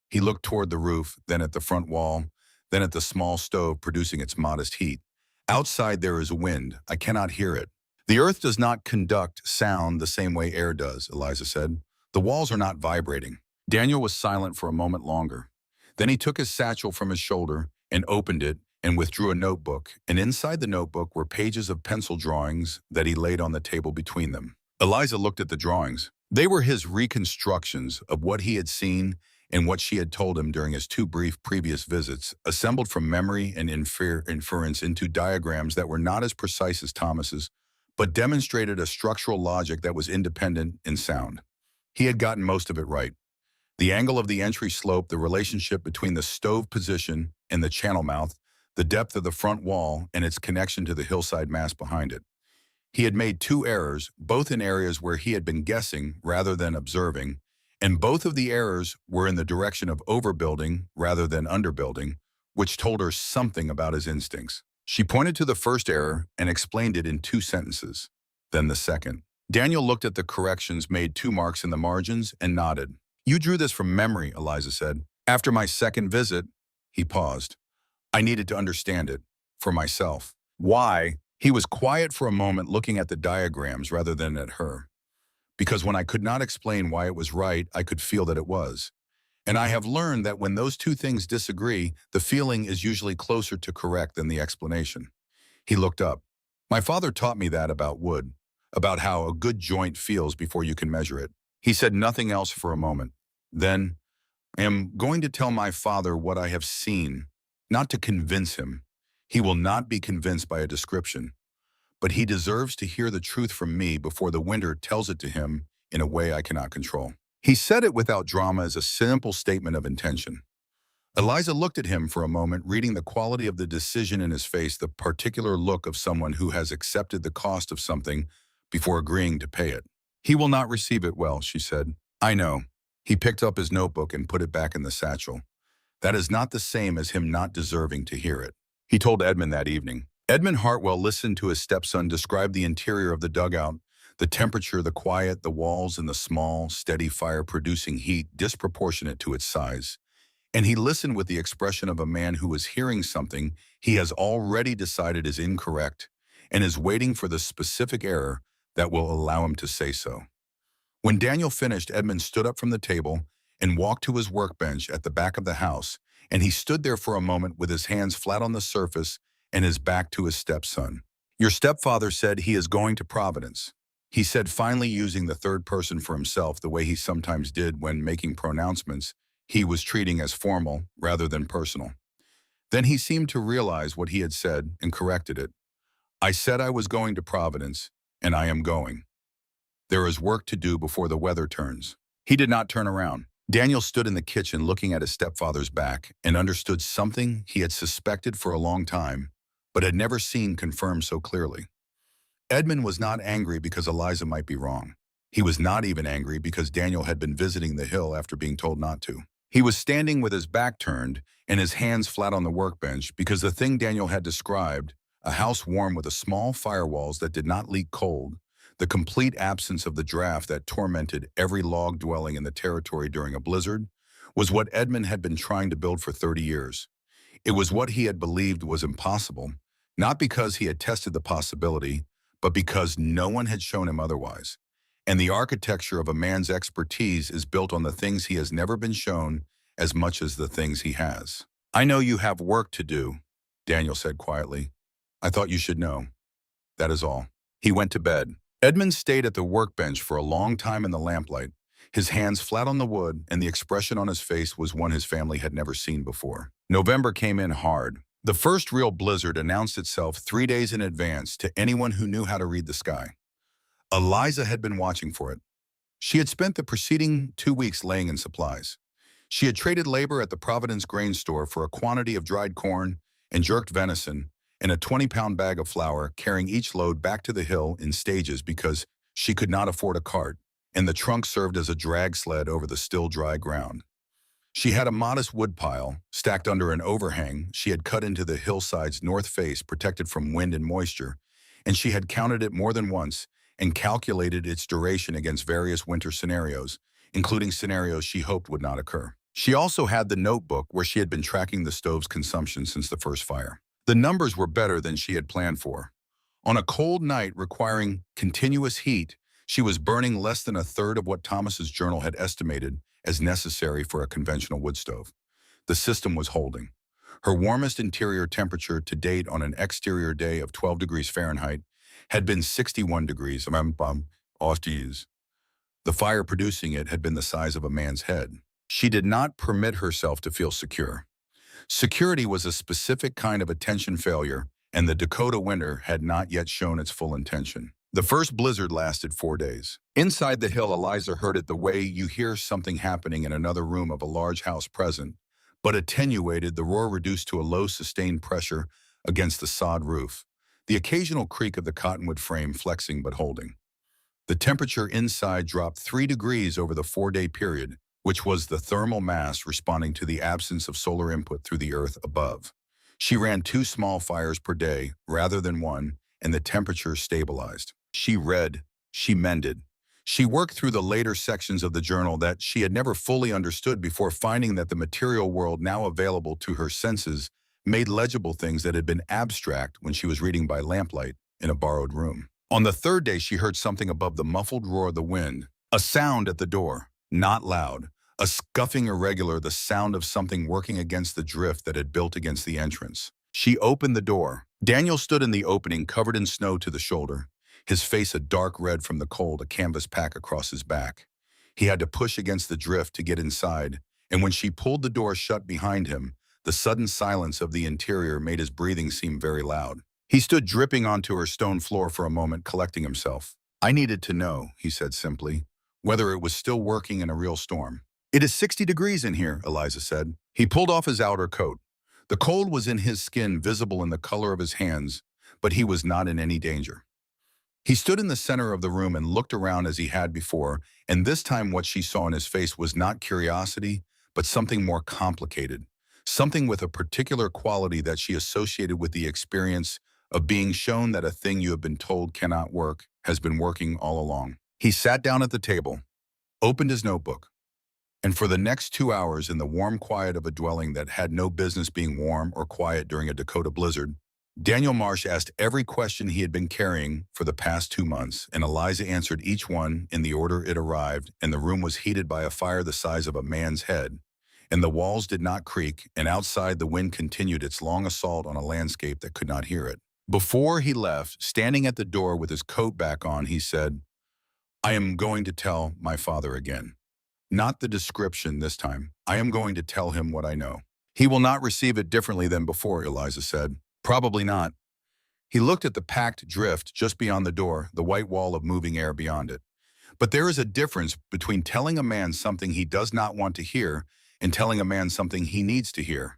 He looked toward the roof, then at the front wall, then at the small stove producing its modest heat. "Outside there is wind. I cannot hear it." "The earth does not conduct sound the same way air does," Eliza said. "The walls are not vibrating." Daniel was silent for a moment longer. Then he took his satchel from his shoulder and opened it and withdrew a notebook, and inside the notebook were pages of pencil drawings that he laid on the table between them. Eliza looked at the drawings. They were his reconstructions of what he had seen and what she had told him during his 2 brief previous visits, assembled from memory and inference into diagrams that were not as precise as Thomas's, but demonstrated a structural logic that was independent and sound. He had gotten most of it right. The angle of the entry slope, the relationship between the stove position and the channel mouth, the depth of the front wall, and its connection to the hillside mass behind it. He had made two errors, both in areas where he had been guessing rather than observing, and both of the errors were in the direction of overbuilding rather than underbuilding, which told her something about his instincts. She pointed to the first error and explained it in two sentences. Then the second. Daniel looked at the corrections, made 2 marks in the margins, and nodded. "You drew this from memory," Eliza said. "After my second visit," he paused. "I needed to understand it, for myself." Why? He was quiet for a moment, looking at the diagrams rather than at her. "Because when I could not explain why it was right, I could feel that it was. And I have learned that when those two things disagree, the feeling is usually closer to correct than the explanation." He looked up. "My father taught me that about wood, about how a good joint feels before you can measure it." He said nothing else for a moment. Then, "I am going to tell my father what I have seen, not to convince him. He will not be convinced by a description, but he deserves to hear the truth from me before the winter tells it to him in a way I cannot control." He said it without drama, as a simple statement of intention. Eliza looked at him for a moment, reading the quality of the decision in his face, the particular look of someone who has accepted the cost of something before agreeing to pay it. "He will not receive it well," she said. "I know." He picked up his notebook and put it back in the satchel. "That is not the same as him not deserving to hear it," he told Edmund that evening. Edmund Hartwell listened to his stepson describe the interior of the dugout, the temperature, the quiet, the walls, and the small, steady fire producing heat disproportionate to its size. And he listened with the expression of a man who is hearing something he has already decided is incorrect and is waiting for the specific error that will allow him to say so. When Daniel finished, Edmund stood up from the table and walked to his workbench at the back of the house, and he stood there for a moment with his hands flat on the surface and his back to his stepson. "Your stepfather said he is going to Providence," he said, finally, using the third person for himself the way he sometimes did when making pronouncements he was treating as formal rather than personal. Then he seemed to realize what he had said and corrected it. "I said I was going to Providence, and I am going. There is work to do before the weather turns." He did not turn around. Daniel stood in the kitchen looking at his stepfather's back and understood something he had suspected for a long time, but had never seen confirmed so clearly. Edmund was not angry because Eliza might be wrong. He was not even angry because Daniel had been visiting the hill after being told not to. He was standing with his back turned and his hands flat on the workbench because the thing Daniel had described, a house warm with a small firewalls that did not leak cold, the complete absence of the draft that tormented every log dwelling in the territory during a blizzard, was what Edmund had been trying to build for 30 years. It was what he had believed was impossible, not because he had tested the possibility, but because no one had shown him otherwise. And the architecture of a man's expertise is built on the things he has never been shown as much as the things he has. "I know you have work to do," Daniel said quietly. "I thought you should know. That is all." He went to bed. Edmund stayed at the workbench for a long time in the lamplight, his hands flat on the wood, and the expression on his face was one his family had never seen before. November came in hard. The first real blizzard announced itself 3 days in advance to anyone who knew how to read the sky. Eliza had been watching for it. She had spent the preceding 2 weeks laying in supplies. She had traded labor at the Providence grain store for a quantity of dried corn and jerked venison and a 20-pound bag of flour, carrying each load back to the hill in stages because she could not afford a cart, and the trunk served as a drag sled over the still dry ground. She had a modest wood pile, stacked under an overhang she had cut into the hillside's north face, protected from wind and moisture, and she had counted it more than once and calculated its duration against various winter scenarios, including scenarios she hoped would not occur. She also had the notebook where she had been tracking the stove's consumption since the first fire. The numbers were better than she had planned for. On a cold night requiring continuous heat, she was burning less than a third of what Thomas's journal had estimated as necessary for a conventional wood stove. The system was holding. Her warmest interior temperature to date on an exterior day of 12 degrees Fahrenheit had been 61 degrees Celsius. The fire producing it had been the size of a man's head. She did not permit herself to feel secure. Security was a specific kind of attention failure, and the Dakota winter had not yet shown its full intention. The first blizzard lasted 4 days. Inside the hill, Eliza heard it the way you hear something happening in another room of a large house present, but attenuated, the roar reduced to a low sustained pressure against the sod roof. the occasional creak of the cottonwood frame flexing but holding. The temperature inside dropped 3 degrees over the 4-day period, which was the thermal mass responding to the absence of solar input through the earth above. She ran 2 small fires per day rather than one, and the temperature stabilized. She read, she mended. She worked through the later sections of the journal that she had never fully understood before finding that the material world now available to her senses made legible things that had been abstract when she was reading by lamplight in a borrowed room. On the 3rd day, she heard something above the muffled roar of the wind, a sound at the door, not loud, a scuffing irregular, the sound of something working against the drift that had built against the entrance. She opened the door. Daniel stood in the opening, covered in snow to the shoulder, his face a dark red from the cold, a canvas pack across his back. He had to push against the drift to get inside, and when she pulled the door shut behind him, the sudden silence of the interior made his breathing seem very loud. He stood dripping onto her stone floor for a moment, collecting himself. "I needed to know," he said simply, "whether it was still working in a real storm." "It is 60 degrees in here," Eliza said. He pulled off his outer coat. The cold was in his skin, visible in the color of his hands, but he was not in any danger. He stood in the center of the room and looked around as he had before, and this time what she saw in his face was not curiosity, but something more complicated, something with a particular quality that she associated with the experience of being shown that a thing you have been told cannot work has been working all along. He sat down at the table, opened his notebook, and for the next 2 hours, in the warm quiet of a dwelling that had no business being warm or quiet during a Dakota blizzard, Daniel Marsh asked every question he had been carrying for the past 2 months, and Eliza answered each one in the order it arrived, and the room was heated by a fire the size of a man's head, and the walls did not creak, and outside the wind continued its long assault on a landscape that could not hear it. Before he left, standing at the door with his coat back on, he said, "I am going to tell my father again. Not the description this time. I am going to tell him what I know." "He will not receive it differently than before," Eliza said. "Probably not." He looked at the packed drift just beyond the door, the white wall of moving air beyond it. "But there is a difference between telling a man something he does not want to hear and telling a man something he needs to hear.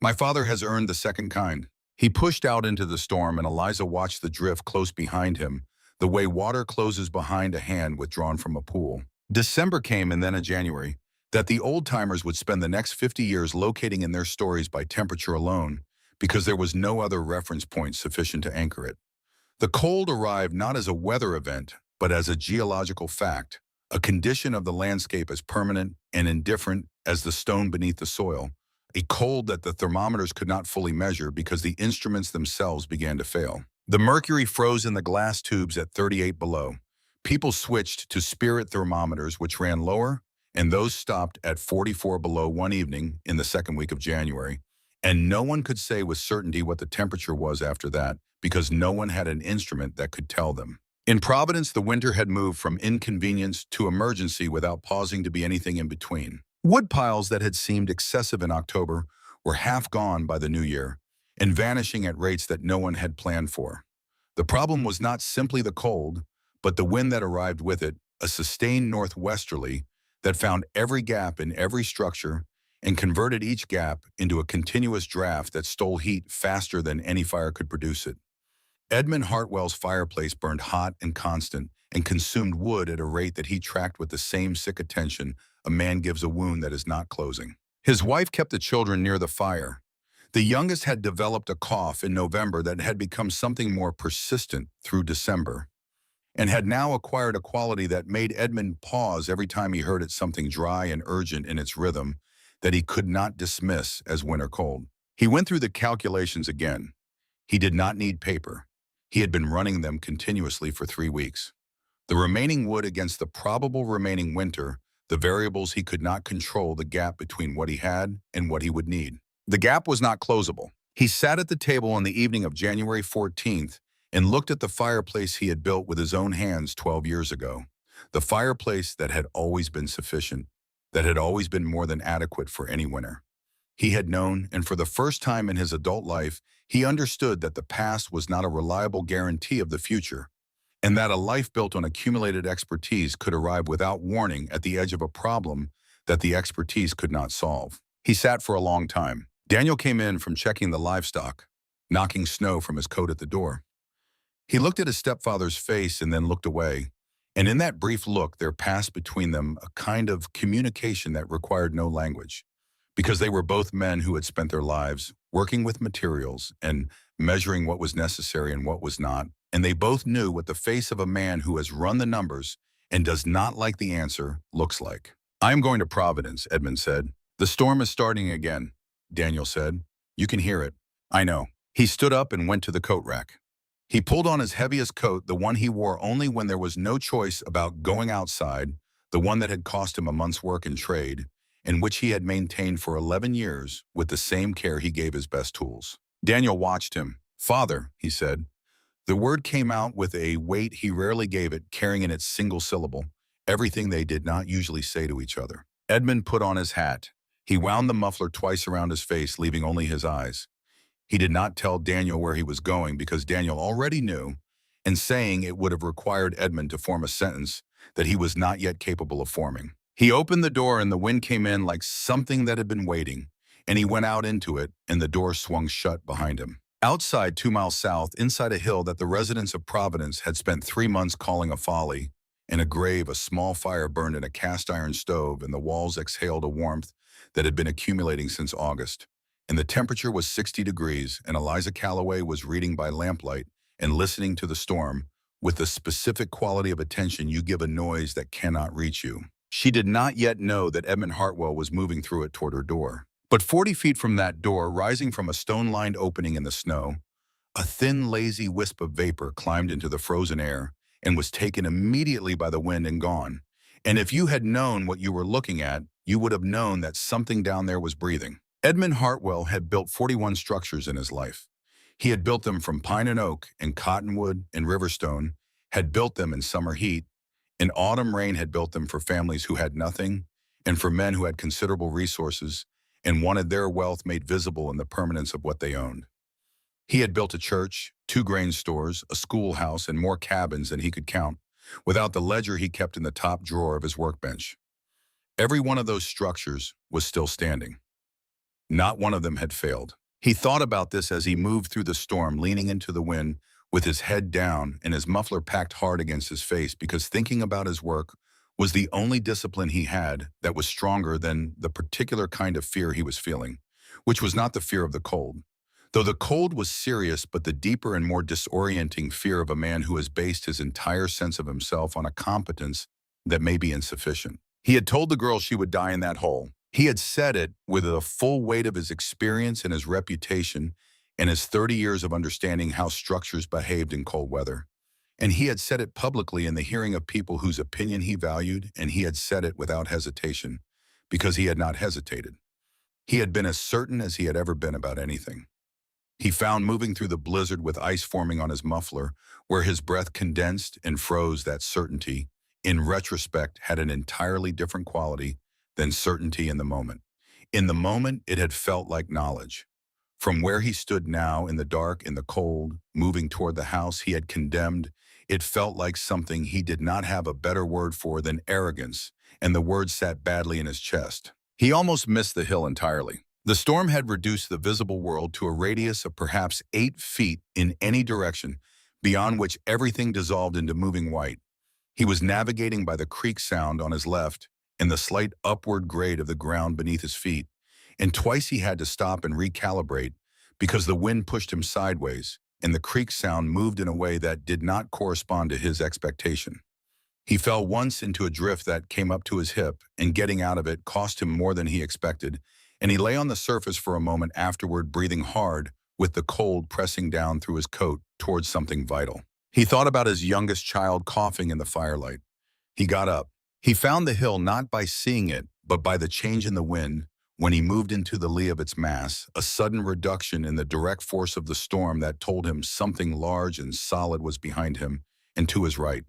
My father has earned the second kind." He pushed out into the storm, and Eliza watched the drift close behind him, the way water closes behind a hand withdrawn from a pool. December came, and then a January, that the old-timers would spend the next 50 years locating in their stories by temperature alone, because there was no other reference point sufficient to anchor it. The cold arrived not as a weather event, but as a geological fact, a condition of the landscape as permanent and indifferent as the stone beneath the soil, a cold that the thermometers could not fully measure because the instruments themselves began to fail. The mercury froze in the glass tubes at 38 below. People switched to spirit thermometers, which ran lower, and those stopped at 44 below one evening in the second week of January, and no one could say with certainty what the temperature was after that because no one had an instrument that could tell them. In Providence, the winter had moved from inconvenience to emergency without pausing to be anything in between. Wood piles that had seemed excessive in October were half gone by the new year and vanishing at rates that no one had planned for. The problem was not simply the cold, but the wind that arrived with it, a sustained northwesterly that found every gap in every structure and converted each gap into a continuous draft that stole heat faster than any fire could produce it. Edmund Hartwell's fireplace burned hot and constant and consumed wood at a rate that he tracked with the same sick attention a man gives a wound that is not closing. His wife kept the children near the fire. The youngest had developed a cough in November that had become something more persistent through December, and had now acquired a quality that made Edmund pause every time he heard it, something dry and urgent in its rhythm that he could not dismiss as winter cold. He went through the calculations again. He did not need paper. He had been running them continuously for 3 weeks. The remaining wood against the probable remaining winter, the variables he could not control, the gap between what he had and what he would need. The gap was not closable. He sat at the table on the evening of January 14th and looked at the fireplace he had built with his own hands 12 years ago. The fireplace that had always been sufficient, that had always been more than adequate for any winter. He had known, and for the first time in his adult life, he understood that the past was not a reliable guarantee of the future, and that a life built on accumulated expertise could arrive without warning at the edge of a problem that the expertise could not solve. He sat for a long time. Daniel came in from checking the livestock, knocking snow from his coat at the door. He looked at his stepfather's face and then looked away. And in that brief look, there passed between them a kind of communication that required no language, because they were both men who had spent their lives working with materials and measuring what was necessary and what was not, and they both knew what the face of a man who has run the numbers and does not like the answer looks like. "I am going to Providence," Edmund said. "The storm is starting again," Daniel said. "You can hear it." "I know." He stood up and went to the coat rack. He pulled on his heaviest coat, the one he wore only when there was no choice about going outside, the one that had cost him a month's work in trade, and which he had maintained for 11 years with the same care he gave his best tools. Daniel watched him. "Father," he said. The word came out with a weight he rarely gave it, carrying in its single syllable everything they did not usually say to each other. Edmund put on his hat. He wound the muffler twice around his face, leaving only his eyes. He did not tell Daniel where he was going because Daniel already knew, and saying it would have required Edmund to form a sentence that he was not yet capable of forming. He opened the door and the wind came in like something that had been waiting, and he went out into it and the door swung shut behind him. Outside, 2 miles south, inside a hill that the residents of Providence had spent 3 months calling a folly, in a grave a small fire burned in a cast-iron stove and the walls exhaled a warmth that had been accumulating since August. And the temperature was 60 degrees, and Eliza Calloway was reading by lamplight and listening to the storm with the specific quality of attention you give a noise that cannot reach you. She did not yet know that Edmund Hartwell was moving through it toward her door. But 40 feet from that door, rising from a stone-lined opening in the snow, a thin, lazy wisp of vapor climbed into the frozen air and was taken immediately by the wind and gone. And if you had known what you were looking at, you would have known that something down there was breathing. Edmund Hartwell had built 41 structures in his life. He had built them from pine and oak and cottonwood and riverstone, had built them in summer heat. In autumn rain had built them for families who had nothing and for men who had considerable resources and wanted their wealth made visible in the permanence of what they owned. He had built a church, 2 grain stores, a schoolhouse, and more cabins than he could count, without the ledger he kept in the top drawer of his workbench. Every one of those structures was still standing. Not one of them had failed. He thought about this as he moved through the storm, leaning into the wind with his head down and his muffler packed hard against his face, because thinking about his work was the only discipline he had that was stronger than the particular kind of fear he was feeling, which was not the fear of the cold. Though the cold was serious, but the deeper and more disorienting fear of a man who has based his entire sense of himself on a competence that may be insufficient. He had told the girl she would die in that hole. He had said it with the full weight of his experience and his reputation and his 30 years of understanding how structures behaved in cold weather. And he had said it publicly in the hearing of people whose opinion he valued, and he had said it without hesitation, because he had not hesitated. He had been as certain as he had ever been about anything. He found moving through the blizzard with ice forming on his muffler, where his breath condensed and froze, that certainty, in retrospect, had an entirely different quality than certainty in the moment. In the moment, it had felt like knowledge. From where he stood now, in the dark, in the cold, moving toward the house he had condemned, it felt like something he did not have a better word for than arrogance, and the word sat badly in his chest. He almost missed the hill entirely. The storm had reduced the visible world to a radius of perhaps 8 feet in any direction, beyond which everything dissolved into moving white. He was navigating by the creek sound on his left and the slight upward grade of the ground beneath his feet, and twice he had to stop and recalibrate because the wind pushed him sideways, and the creek sound moved in a way that did not correspond to his expectation. He fell once into a drift that came up to his hip, and getting out of it cost him more than he expected, and he lay on the surface for a moment afterward, breathing hard, with the cold pressing down through his coat towards something vital. He thought about his youngest child coughing in the firelight. He got up. He found the hill not by seeing it, but by the change in the wind. When he moved into the lee of its mass, a sudden reduction in the direct force of the storm that told him something large and solid was behind him and to his right.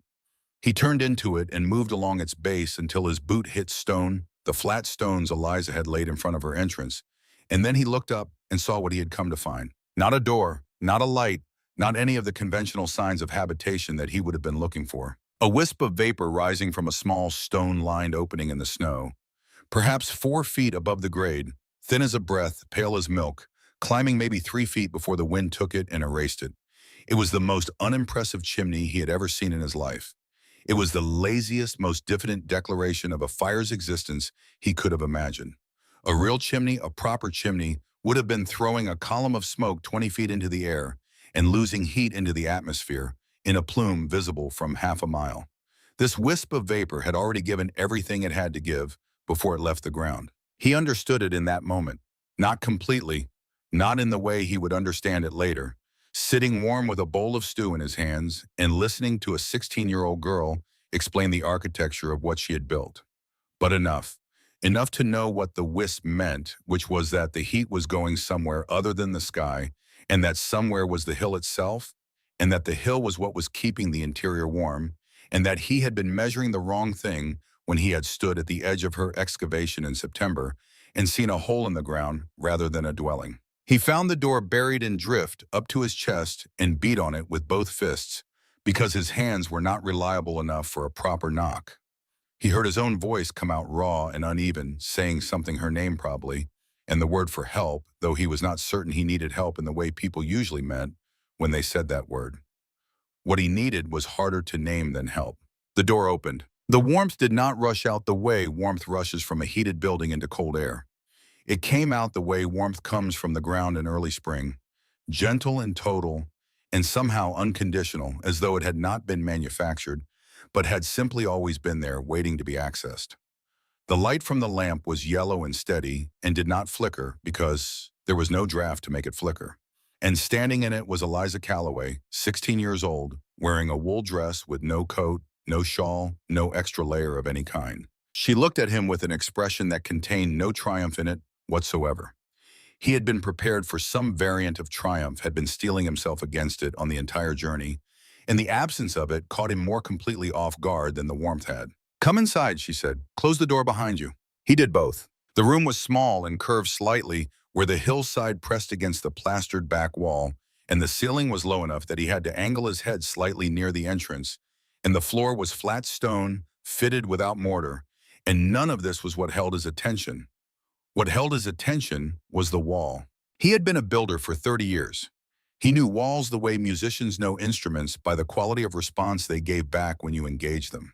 He turned into it and moved along its base until his boot hit stone, the flat stones Eliza had laid in front of her entrance, and then he looked up and saw what he had come to find. Not a door, not a light, not any of the conventional signs of habitation that he would have been looking for. A wisp of vapor rising from a small stone-lined opening in the snow, perhaps 4 feet above the grade, thin as a breath, pale as milk, climbing maybe 3 feet before the wind took it and erased it. It was the most unimpressive chimney he had ever seen in his life. It was the laziest, most diffident declaration of a fire's existence he could have imagined. A real chimney, a proper chimney, would have been throwing a column of smoke 20 feet into the air and losing heat into the atmosphere in a plume visible from half a mile. This wisp of vapor had already given everything it had to give before it left the ground. He understood it in that moment, not completely, not in the way he would understand it later, sitting warm with a bowl of stew in his hands and listening to a 16-year-old girl explain the architecture of what she had built. But enough. Enough to know what the wisp meant, which was that the heat was going somewhere other than the sky, and that somewhere was the hill itself, and that the hill was what was keeping the interior warm, and that he had been measuring the wrong thing when he had stood at the edge of her excavation in September and seen a hole in the ground rather than a dwelling. He found the door buried in drift up to his chest and beat on it with both fists because his hands were not reliable enough for a proper knock. He heard his own voice come out raw and uneven, saying something, her name probably, and the word for help, though he was not certain he needed help in the way people usually meant when they said that word. What he needed was harder to name than help. The door opened. The warmth did not rush out the way warmth rushes from a heated building into cold air. It came out the way warmth comes from the ground in early spring, gentle and total, and somehow unconditional, as though it had not been manufactured, but had simply always been there, waiting to be accessed. The light from the lamp was yellow and steady and did not flicker because there was no draft to make it flicker. And standing in it was Eliza Calloway, 16 years old, wearing a wool dress with no coat, no shawl, no extra layer of any kind. She looked at him with an expression that contained no triumph in it whatsoever. He had been prepared for some variant of triumph, had been steeling himself against it on the entire journey, and the absence of it caught him more completely off guard than the warmth had. "Come inside," she said. "Close the door behind you." He did both. The room was small and curved slightly where the hillside pressed against the plastered back wall, and the ceiling was low enough that he had to angle his head slightly near the entrance, and the floor was flat stone, fitted without mortar, and none of this was what held his attention. What held his attention was the wall. He had been a builder for 30 years. He knew walls the way musicians know instruments by the quality of response they gave back when you engaged them.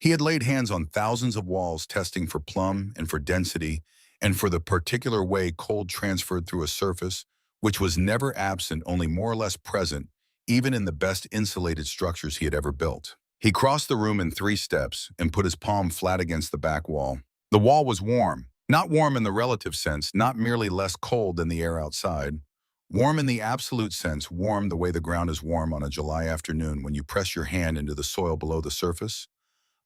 He had laid hands on thousands of walls testing for plumb and for density and for the particular way cold transferred through a surface, which was never absent, only more or less present, even in the best insulated structures he had ever built. He crossed the room in 3 steps and put his palm flat against the back wall. The wall was warm. Not warm in the relative sense, not merely less cold than the air outside. Warm in the absolute sense, warm the way the ground is warm on a July afternoon when you press your hand into the soil below the surface.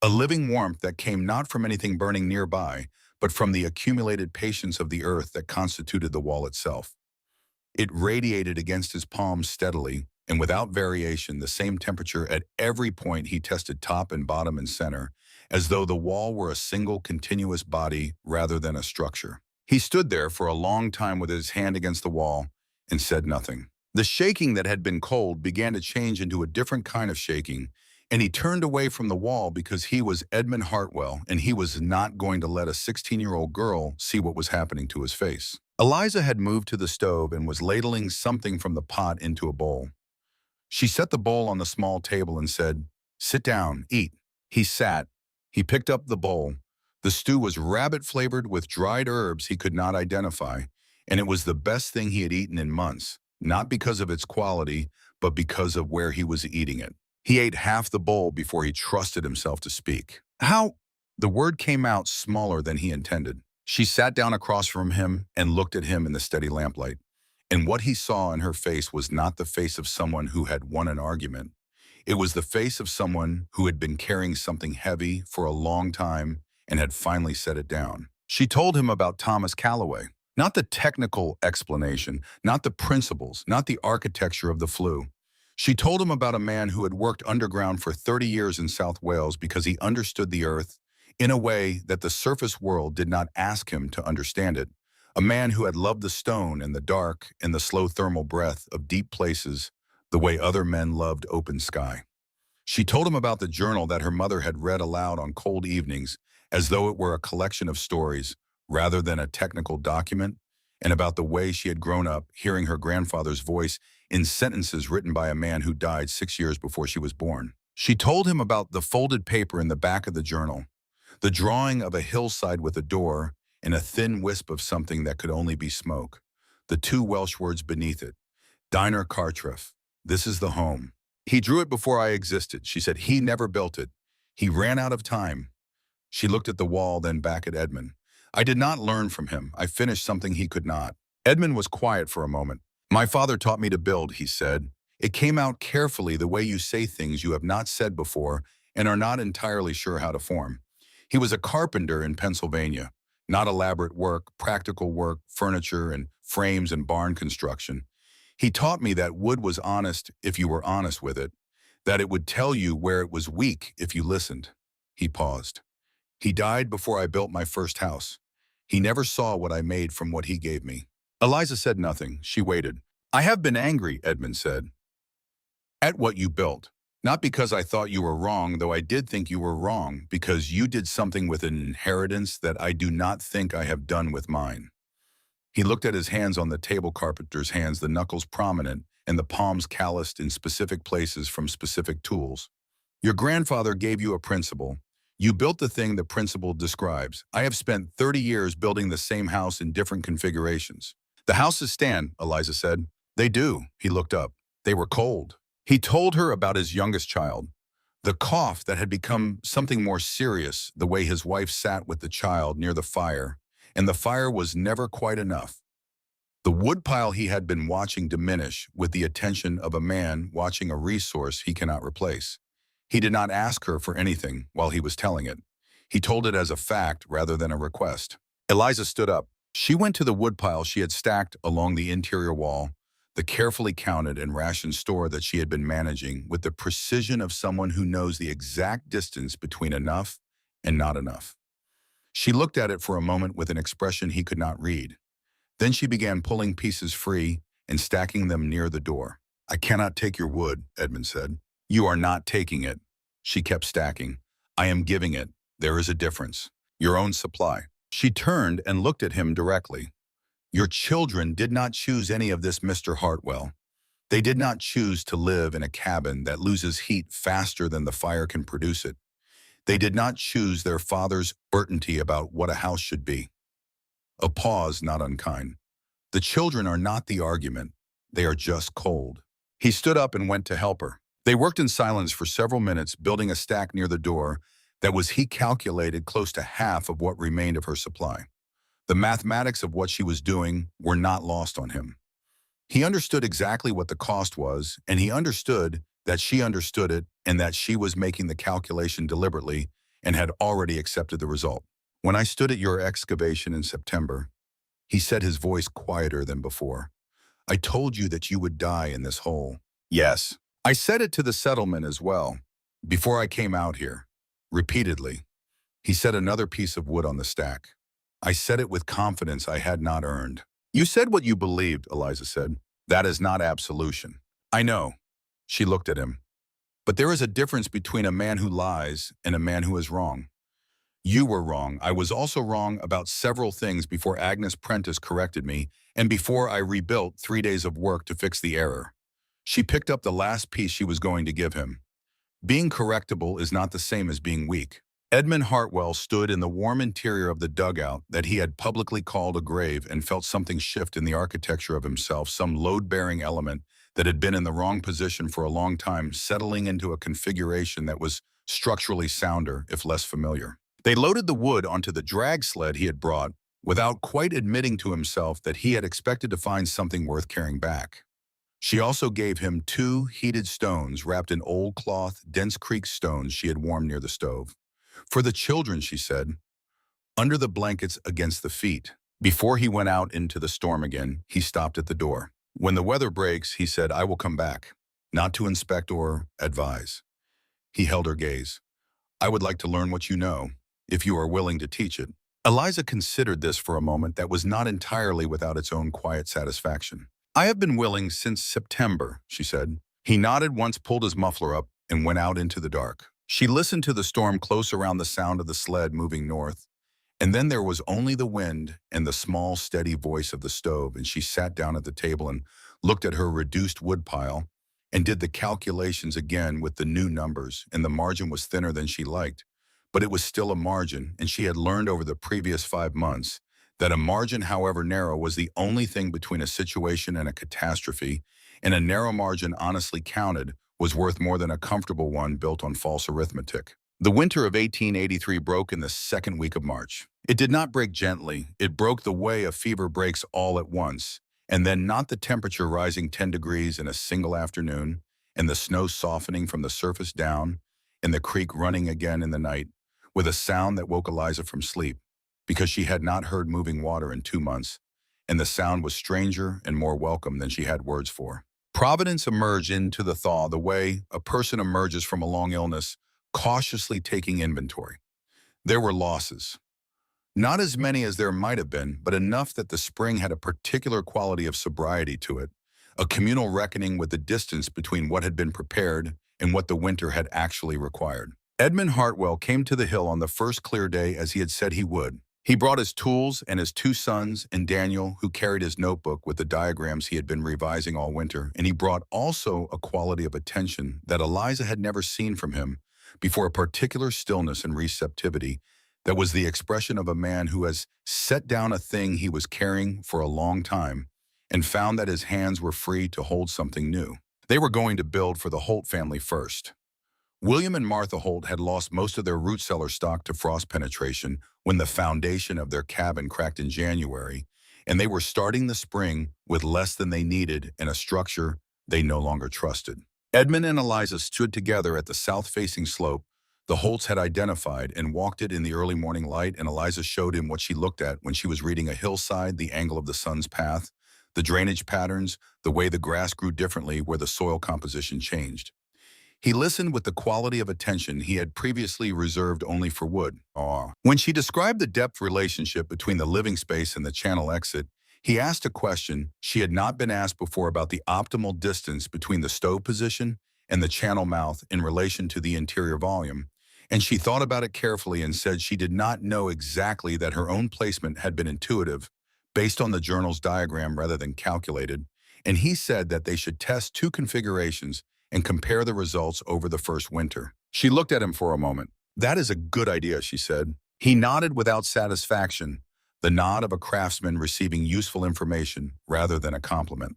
A living warmth that came not from anything burning nearby, but from the accumulated patience of the earth that constituted the wall itself. It radiated against his palms steadily, and without variation, the same temperature at every point he tested top and bottom and center, as though the wall were a single continuous body rather than a structure. He stood there for a long time with his hand against the wall and said nothing. The shaking that had been cold began to change into a different kind of shaking, and he turned away from the wall because he was Edmund Hartwell, and he was not going to let a 16-year-old girl see what was happening to his face. Eliza had moved to the stove and was ladling something from the pot into a bowl. She set the bowl on the small table and said, "Sit down, eat." He sat. He picked up the bowl. The stew was rabbit-flavored with dried herbs he could not identify, and it was the best thing he had eaten in months, not because of its quality, but because of where he was eating it. He ate half the bowl before he trusted himself to speak. "How?" The word came out smaller than he intended. She sat down across from him and looked at him in the steady lamplight. And what he saw in her face was not the face of someone who had won an argument. It was the face of someone who had been carrying something heavy for a long time and had finally set it down. She told him about Thomas Calloway. Not the technical explanation, not the principles, not the architecture of the flue. She told him about a man who had worked underground for 30 years in South Wales because he understood the earth in a way that the surface world did not ask him to understand it. A man who had loved the stone and the dark and the slow thermal breath of deep places the way other men loved open sky. She told him about the journal that her mother had read aloud on cold evenings as though it were a collection of stories rather than a technical document, and about the way she had grown up hearing her grandfather's voice in sentences written by a man who died 6 years before she was born. She told him about the folded paper in the back of the journal, the drawing of a hillside with a door and a thin wisp of something that could only be smoke, the two Welsh words beneath it, Diner Cartref, this is the home. He drew it before I existed, she said. He never built it. He ran out of time. She looked at the wall, then back at Edmund. I did not learn from him. I finished something he could not. Edmund was quiet for a moment. My father taught me to build, he said. It came out carefully, the way you say things you have not said before and are not entirely sure how to form. He was a carpenter in Pennsylvania. Not elaborate work, practical work, furniture and frames and barn construction. He taught me that wood was honest if you were honest with it, that it would tell you where it was weak if you listened. He paused. He died before I built my first house. He never saw what I made from what he gave me. Eliza said nothing. She waited. I have been angry, Edmund said, at what you built. Not because I thought you were wrong, though I did think you were wrong, because you did something with an inheritance that I do not think I have done with mine. He looked at his hands on the table, carpenter's hands, the knuckles prominent and the palms calloused in specific places from specific tools. Your grandfather gave you a principle. You built the thing the principle describes. I have spent 30 years building the same house in different configurations. The houses stand, Eliza said. They do. He looked up. They were cold. He told her about his youngest child. The cough that had become something more serious, the way his wife sat with the child near the fire, and the fire was never quite enough. The woodpile he had been watching diminish with the attention of a man watching a resource he cannot replace. He did not ask her for anything while he was telling it. He told it as a fact rather than a request. Eliza stood up. She went to the woodpile she had stacked along the interior wall, the carefully counted and rationed store that she had been managing with the precision of someone who knows the exact distance between enough and not enough. She looked at it for a moment with an expression he could not read. Then she began pulling pieces free and stacking them near the door. I cannot take your wood, Edmund said. You are not taking it. She kept stacking. I am giving it. There is a difference. Your own supply. She turned and looked at him directly. Your children did not choose any of this, Mr. Hartwell. They did not choose to live in a cabin that loses heat faster than the fire can produce it. They did not choose their father's certainty about what a house should be. A pause not unkind. The children are not the argument. They are just cold. He stood up and went to help her. They worked in silence for several minutes, building a stack near the door that was, he calculated, close to half of what remained of her supply. The mathematics of what she was doing were not lost on him. He understood exactly what the cost was, and he understood that she understood it and that she was making the calculation deliberately and had already accepted the result. When I stood at your excavation in September, he said, his voice quieter than before, I told you that you would die in this hole. Yes. I said it to the settlement as well, before I came out here, repeatedly. He set another piece of wood on the stack. I said it with confidence I had not earned. You said what you believed, Eliza said. That is not absolution. I know. She looked at him. But there is a difference between a man who lies and a man who is wrong. You were wrong. I was also wrong about several things before Agnes Prentice corrected me and before I rebuilt 3 days of work to fix the error. She picked up the last piece she was going to give him. Being correctable is not the same as being weak. Edmund Hartwell stood in the warm interior of the dugout that he had publicly called a grave and felt something shift in the architecture of himself, some load-bearing element that had been in the wrong position for a long time, settling into a configuration that was structurally sounder, if less familiar. They loaded the wood onto the drag sled he had brought without quite admitting to himself that he had expected to find something worth carrying back. She also gave him 2 heated stones wrapped in old cloth, dense creek stones she had warmed near the stove. For the children, she said, under the blankets against the feet. Before he went out into the storm again, he stopped at the door. When the weather breaks, he said, I will come back, not to inspect or advise. He held her gaze. I would like to learn what you know, if you are willing to teach it. Eliza considered this for a moment that was not entirely without its own quiet satisfaction. I have been willing since September, she said. He nodded once, pulled his muffler up, and went out into the dark. She listened to the storm close around the sound of the sled moving north, and then there was only the wind and the small, steady voice of the stove, and she sat down at the table and looked at her reduced wood pile, and did the calculations again with the new numbers, and the margin was thinner than she liked. But it was still a margin, and she had learned over the previous 5 months that a margin, however narrow, was the only thing between a situation and a catastrophe, and a narrow margin honestly counted was worth more than a comfortable one built on false arithmetic. The winter of 1883 broke in the second week of March. It did not break gently. It broke the way a fever breaks all at once, and then not the temperature rising 10 degrees in a single afternoon, and the snow softening from the surface down, and the creek running again in the night, with a sound that woke Eliza from sleep, because she had not heard moving water in 2 months, and the sound was stranger and more welcome than she had words for. Providence emerged into the thaw the way a person emerges from a long illness, cautiously taking inventory. There were losses. Not as many as there might have been, but enough that the spring had a particular quality of sobriety to it, a communal reckoning with the distance between what had been prepared and what the winter had actually required. Edmund Hartwell came to the hill on the first clear day as he had said he would. He brought his tools and his 2 sons and Daniel, who carried his notebook with the diagrams he had been revising all winter, and he brought also a quality of attention that Eliza had never seen from him before, a particular stillness and receptivity that was the expression of a man who has set down a thing he was carrying for a long time and found that his hands were free to hold something new. They were going to build for the Holt family first. William and Martha Holt had lost most of their root cellar stock to frost penetration when the foundation of their cabin cracked in January, and they were starting the spring with less than they needed and a structure they no longer trusted. Edmund and Eliza stood together at the south-facing slope the Holts had identified and walked it in the early morning light, and Eliza showed him what she looked at when she was reading a hillside, the angle of the sun's path, the drainage patterns, the way the grass grew differently where the soil composition changed. He listened with the quality of attention he had previously reserved only for wood. When she described the depth relationship between the living space and the channel exit, he asked a question she had not been asked before about the optimal distance between the stove position and the channel mouth in relation to the interior volume, and she thought about it carefully and said she did not know exactly, that her own placement had been intuitive, based on the journal's diagram rather than calculated, and he said that they should test 2 configurations and compare the results over the first winter. She looked at him for a moment. "That is a good idea," she said. He nodded without satisfaction, the nod of a craftsman receiving useful information rather than a compliment.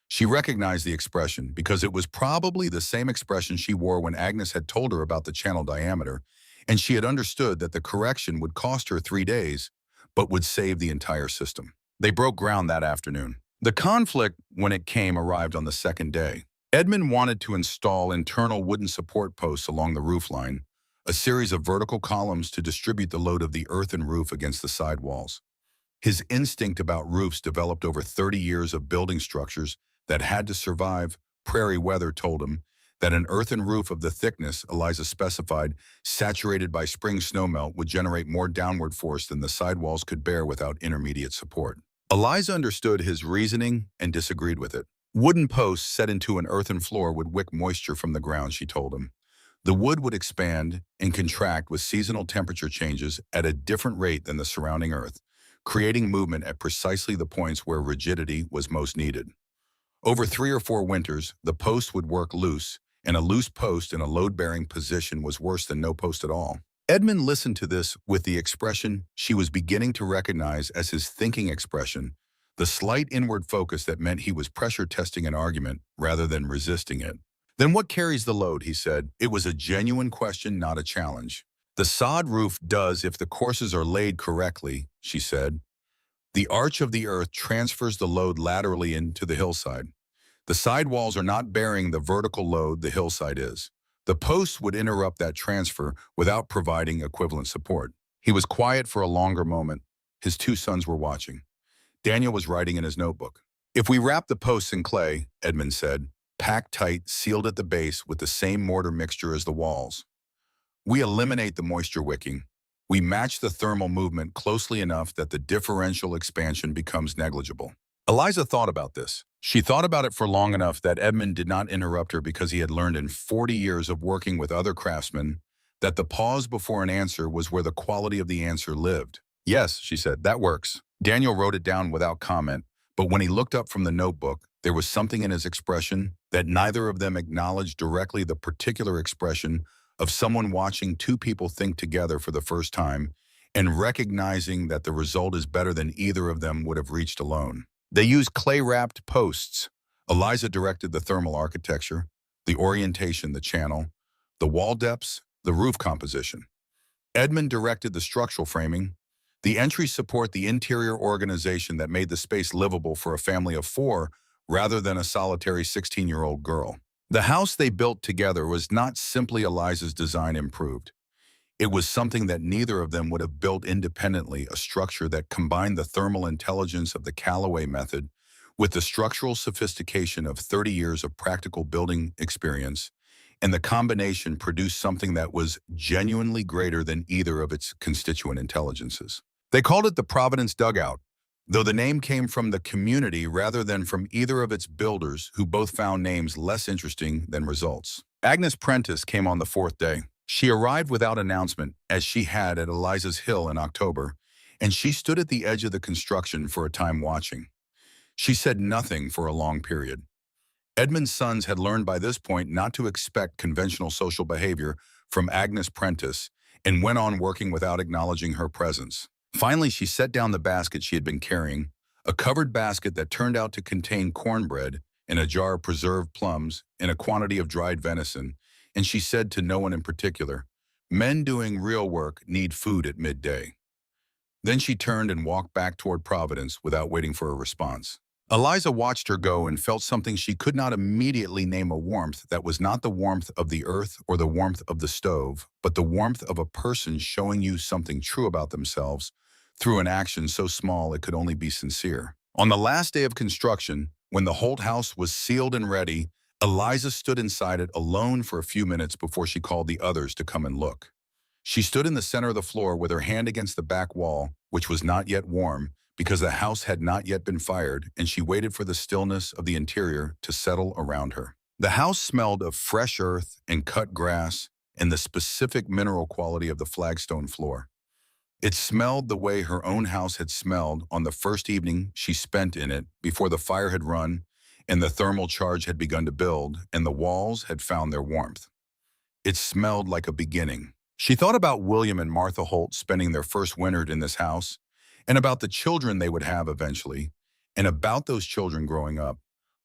She recognized the expression because it was probably the same expression she wore when Agnes had told her about the channel diameter, and she had understood that the correction would cost her 3 days, but would save the entire system. They broke ground that afternoon. The conflict, when it came, arrived on the second day. Edmund wanted to install internal wooden support posts along the roofline, a series of vertical columns to distribute the load of the earthen roof against the sidewalls. His instinct about roofs, developed over 30 years of building structures that had to survive prairie weather, told him that an earthen roof of the thickness Eliza specified, saturated by spring snowmelt, would generate more downward force than the sidewalls could bear without intermediate support. Eliza understood his reasoning and disagreed with it. Wooden posts set into an earthen floor would wick moisture from the ground, she told him. The wood would expand and contract with seasonal temperature changes at a different rate than the surrounding earth, creating movement at precisely the points where rigidity was most needed. Over 3 or 4 winters, the post would work loose, and a loose post in a load-bearing position was worse than no post at all. Edmund listened to this with the expression she was beginning to recognize as his thinking expression, the slight inward focus that meant he was pressure testing an argument rather than resisting it. "Then what carries the load?" he said. It was a genuine question, not a challenge. "The sod roof does if the courses are laid correctly," she said. "The arch of the earth transfers the load laterally into the hillside. The sidewalls are not bearing the vertical load the hillside is. The posts would interrupt that transfer without providing equivalent support." He was quiet for a longer moment. His 2 sons were watching. Daniel was writing in his notebook. "If we wrap the posts in clay," Edmund said, "packed tight, sealed at the base with the same mortar mixture as the walls, we eliminate the moisture wicking. We match the thermal movement closely enough that the differential expansion becomes negligible." Eliza thought about this. She thought about it for long enough that Edmund did not interrupt her, because he had learned in 40 years of working with other craftsmen that the pause before an answer was where the quality of the answer lived. "Yes," she said, "that works." Daniel wrote it down without comment, but when he looked up from the notebook, There was something in his expression that neither of them acknowledged directly, the particular expression of someone watching two people think together for the first time and recognizing that the result is better than either of them would have reached alone. They used clay-wrapped posts. Eliza directed the thermal architecture, the orientation, the channel, the wall depths, the roof composition. Edmund directed the structural framing, the entry support, the interior organization that made the space livable for a family of four rather than a solitary 16-year-old girl. The house they built together was not simply Eliza's design improved. It was something that neither of them would have built independently, a structure that combined the thermal intelligence of the Callaway method with the structural sophistication of 30 years of practical building experience, and the combination produced something that was genuinely greater than either of its constituent intelligences. They called it the Providence Dugout, though the name came from the community rather than from either of its builders, who both found names less interesting than results. Agnes Prentice came on the fourth day. She arrived without announcement, as she had at Eliza's Hill in October, and she stood at the edge of the construction for a time watching. She said nothing for a long period. Edmund's sons had learned by this point not to expect conventional social behavior from Agnes Prentice and went on working without acknowledging her presence. Finally, she set down the basket she had been carrying, a covered basket that turned out to contain cornbread and a jar of preserved plums and a quantity of dried venison, and she said to no one in particular, "Men doing real work need food at midday." Then she turned and walked back toward Providence without waiting for a response. Eliza watched her go and felt something she could not immediately name, a warmth that was not the warmth of the earth or the warmth of the stove, but the warmth of a person showing you something true about themselves through an action so small it could only be sincere. On the last day of construction, when the Holt house was sealed and ready, Eliza stood inside it alone for a few minutes before she called the others to come and look. She stood in the center of the floor with her hand against the back wall, which was not yet warm because the house had not yet been fired, and she waited for the stillness of the interior to settle around her. The house smelled of fresh earth and cut grass and the specific mineral quality of the flagstone floor. It smelled the way her own house had smelled on the first evening she spent in it before the fire had run and the thermal charge had begun to build and the walls had found their warmth. It smelled like a beginning. She thought about William and Martha Holt spending their first winter in this house, and about the children they would have eventually, and about those children growing up,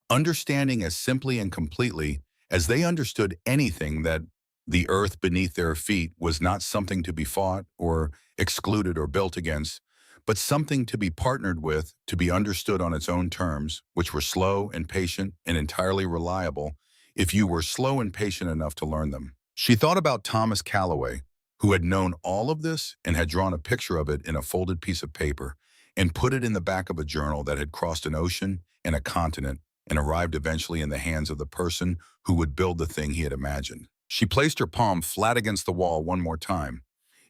understanding as simply and completely as they understood anything that the earth beneath their feet was not something to be fought or excluded or built against, but something to be partnered with, to be understood on its own terms, which were slow and patient and entirely reliable if you were slow and patient enough to learn them. She thought about Thomas Callaway, who had known all of this and had drawn a picture of it in a folded piece of paper and put it in the back of a journal that had crossed an ocean and a continent and arrived eventually in the hands of the person who would build the thing he had imagined. She placed her palm flat against the wall one more time.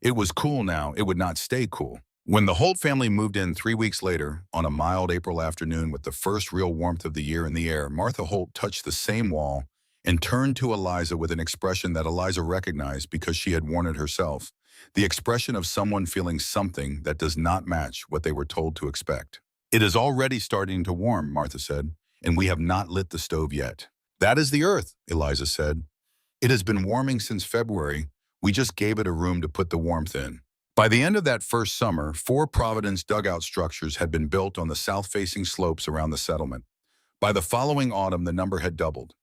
It was cool now. It would not stay cool. When the Holt family moved in 3 weeks later, on a mild April afternoon with the first real warmth of the year in the air, Martha Holt touched the same wall and turned to Eliza with an expression that Eliza recognized because she had worn it herself, the expression of someone feeling something that does not match what they were told to expect. "It is already starting to warm," Martha said, "and we have not lit the stove yet." "That is the earth," Eliza said. "It has been warming since February. We just gave it a room to put the warmth in." By the end of that first summer, 4 Providence dugout structures had been built on the south-facing slopes around the settlement. By the following autumn, the number had doubled.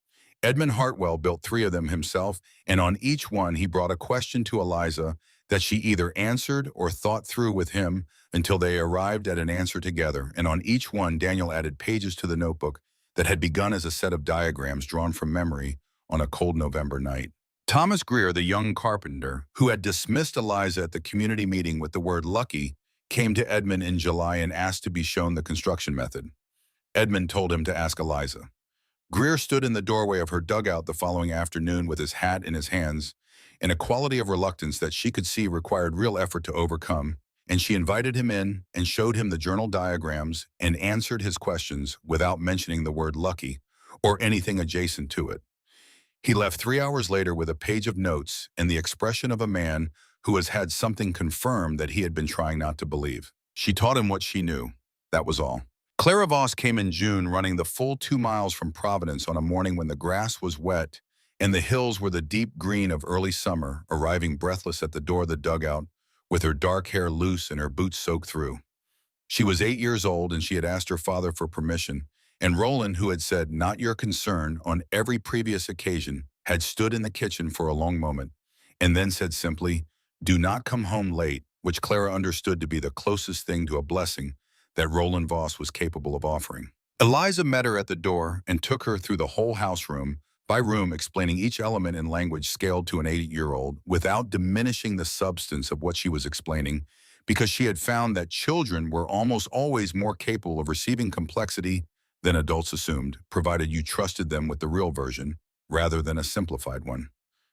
Edmund Hartwell built 3 of them himself, and on each one he brought a question to Eliza that she either answered or thought through with him until they arrived at an answer together, and on each one Daniel added pages to the notebook that had begun as a set of diagrams drawn from memory on a cold November night. Thomas Greer, the young carpenter, who had dismissed Eliza at the community meeting with the word lucky, came to Edmund in July and asked to be shown the construction method. Edmund told him to ask Eliza. Greer stood in the doorway of her dugout the following afternoon with his hat in his hands, in a quality of reluctance that she could see required real effort to overcome, and she invited him in and showed him the journal diagrams and answered his questions without mentioning the word lucky or anything adjacent to it. He left 3 hours later with a page of notes and the expression of a man who has had something confirmed that he had been trying not to believe. She taught him what she knew. That was all. Clara Voss came in June running the full 2 miles from Providence on a morning when the grass was wet and the hills were the deep green of early summer, arriving breathless at the door of the dugout with her dark hair loose and her boots soaked through. She was 8 years old and she had asked her father for permission, and Roland, who had said, "Not your concern," on every previous occasion, had stood in the kitchen for a long moment and then said simply, "Do not come home late," which Clara understood to be the closest thing to a blessing that Roland Voss was capable of offering. Eliza met her at the door and took her through the whole house room by room, explaining each element in language scaled to an 8-year-old without diminishing the substance of what she was explaining, because she had found that children were almost always more capable of receiving complexity than adults assumed, provided you trusted them with the real version rather than a simplified one.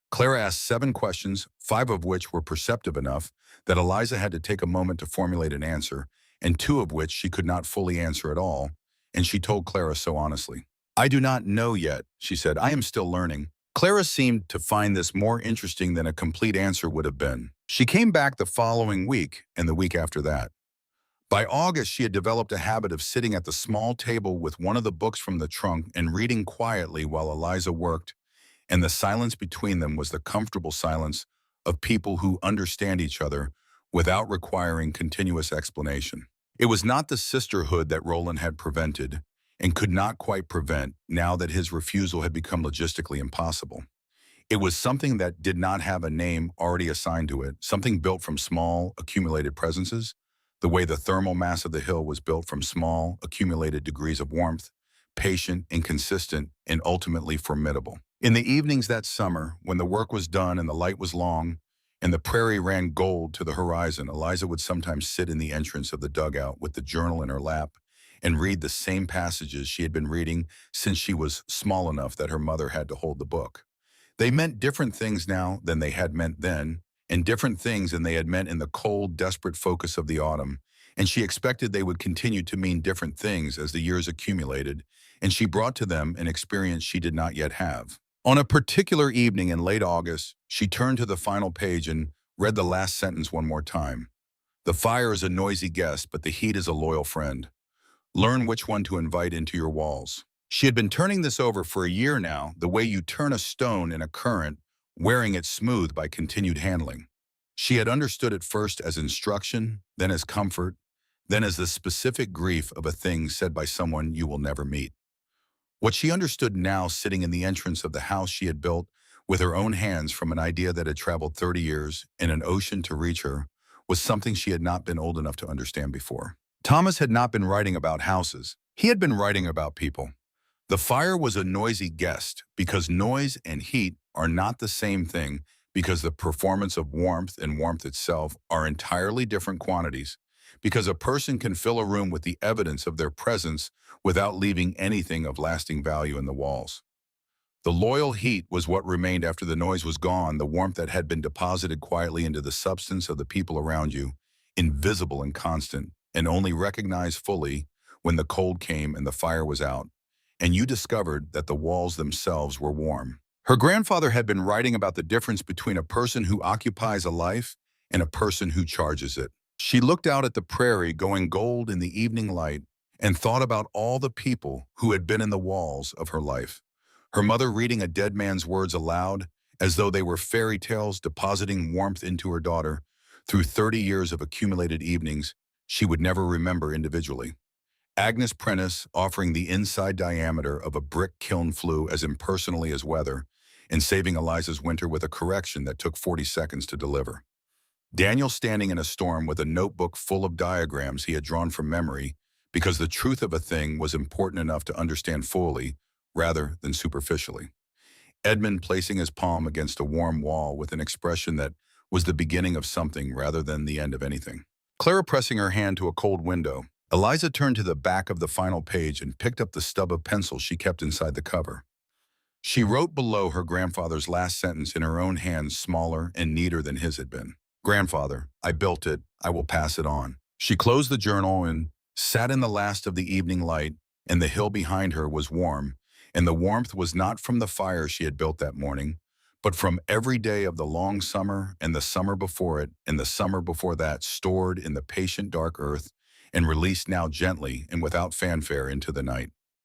Clara asked 7 questions, 5 of which were perceptive enough that Eliza had to take a moment to formulate an answer, and 2 of which she could not fully answer at all, and she told Clara so honestly. "I do not know yet," she said. "I am still learning." Clara seemed to find this more interesting than a complete answer would have been. She came back the following week and the week after that. By August, she had developed a habit of sitting at the small table with one of the books from the trunk and reading quietly while Eliza worked, and the silence between them was the comfortable silence of people who understand each other without requiring continuous explanation. It was not the sisterhood that Roland had prevented and could not quite prevent now that his refusal had become logistically impossible. It was something that did not have a name already assigned to it, something built from small, accumulated presences, the way the thermal mass of the hill was built from small, accumulated degrees of warmth, patient, inconsistent, and ultimately formidable. In the evenings that summer, when the work was done and the light was long, and the prairie ran gold to the horizon, Eliza would sometimes sit in the entrance of the dugout with the journal in her lap and read the same passages she had been reading since she was small enough that her mother had to hold the book. They meant different things now than they had meant then, and different things than they had meant in the cold, desperate focus of the autumn, and she expected they would continue to mean different things as the years accumulated, and she brought to them an experience she did not yet have. On a particular evening in late August, she turned to the final page and read the last sentence one more time. "The fire is a noisy guest, but the heat is a loyal friend. Learn which one to invite into your walls." She had been turning this over for a year now, the way you turn a stone in a current, wearing it smooth by continued handling. She had understood it first as instruction, then as comfort, then as the specific grief of a thing said by someone you will never meet. What she understood now, sitting in the entrance of the house she had built with her own hands from an idea that had traveled 30 years and an ocean to reach her, was something she had not been old enough to understand before. Thomas had not been writing about houses. He had been writing about people. The fire was a noisy guest because noise and heat are not the same thing, because the performance of warmth and warmth itself are entirely different quantities, because a person can fill a room with the evidence of their presence without leaving anything of lasting value in the walls. The loyal heat was what remained after the noise was gone, the warmth that had been deposited quietly into the substance of the people around you, invisible and constant, and only recognized fully when the cold came and the fire was out, and you discovered that the walls themselves were warm. Her grandfather had been writing about the difference between a person who occupies a life and a person who charges it. She looked out at the prairie going gold in the evening light and thought about all the people who had been in the walls of her life. Her mother reading a dead man's words aloud as though they were fairy tales, depositing warmth into her daughter through 30 years of accumulated evenings she would never remember individually. Agnes Prentice offering the inside diameter of a brick kiln flue as impersonally as weather, and saving Eliza's winter with a correction that took 40 seconds to deliver. Daniel standing in a storm with a notebook full of diagrams he had drawn from memory because the truth of a thing was important enough to understand fully rather than superficially. Edmund placing his palm against a warm wall with an expression that was the beginning of something rather than the end of anything. Clara pressing her hand to a cold window. Eliza turned to the back of the final page and picked up the stub of pencil she kept inside the cover. She wrote below her grandfather's last sentence in her own hand, smaller and neater than his had been. "Grandfather, I built it. I will pass it on." She closed the journal and sat in the last of the evening light, and the hill behind her was warm, and the warmth was not from the fire she had built that morning, but from every day of the long summer and the summer before it and the summer before that, stored in the patient dark earth and released now gently and without fanfare into the night.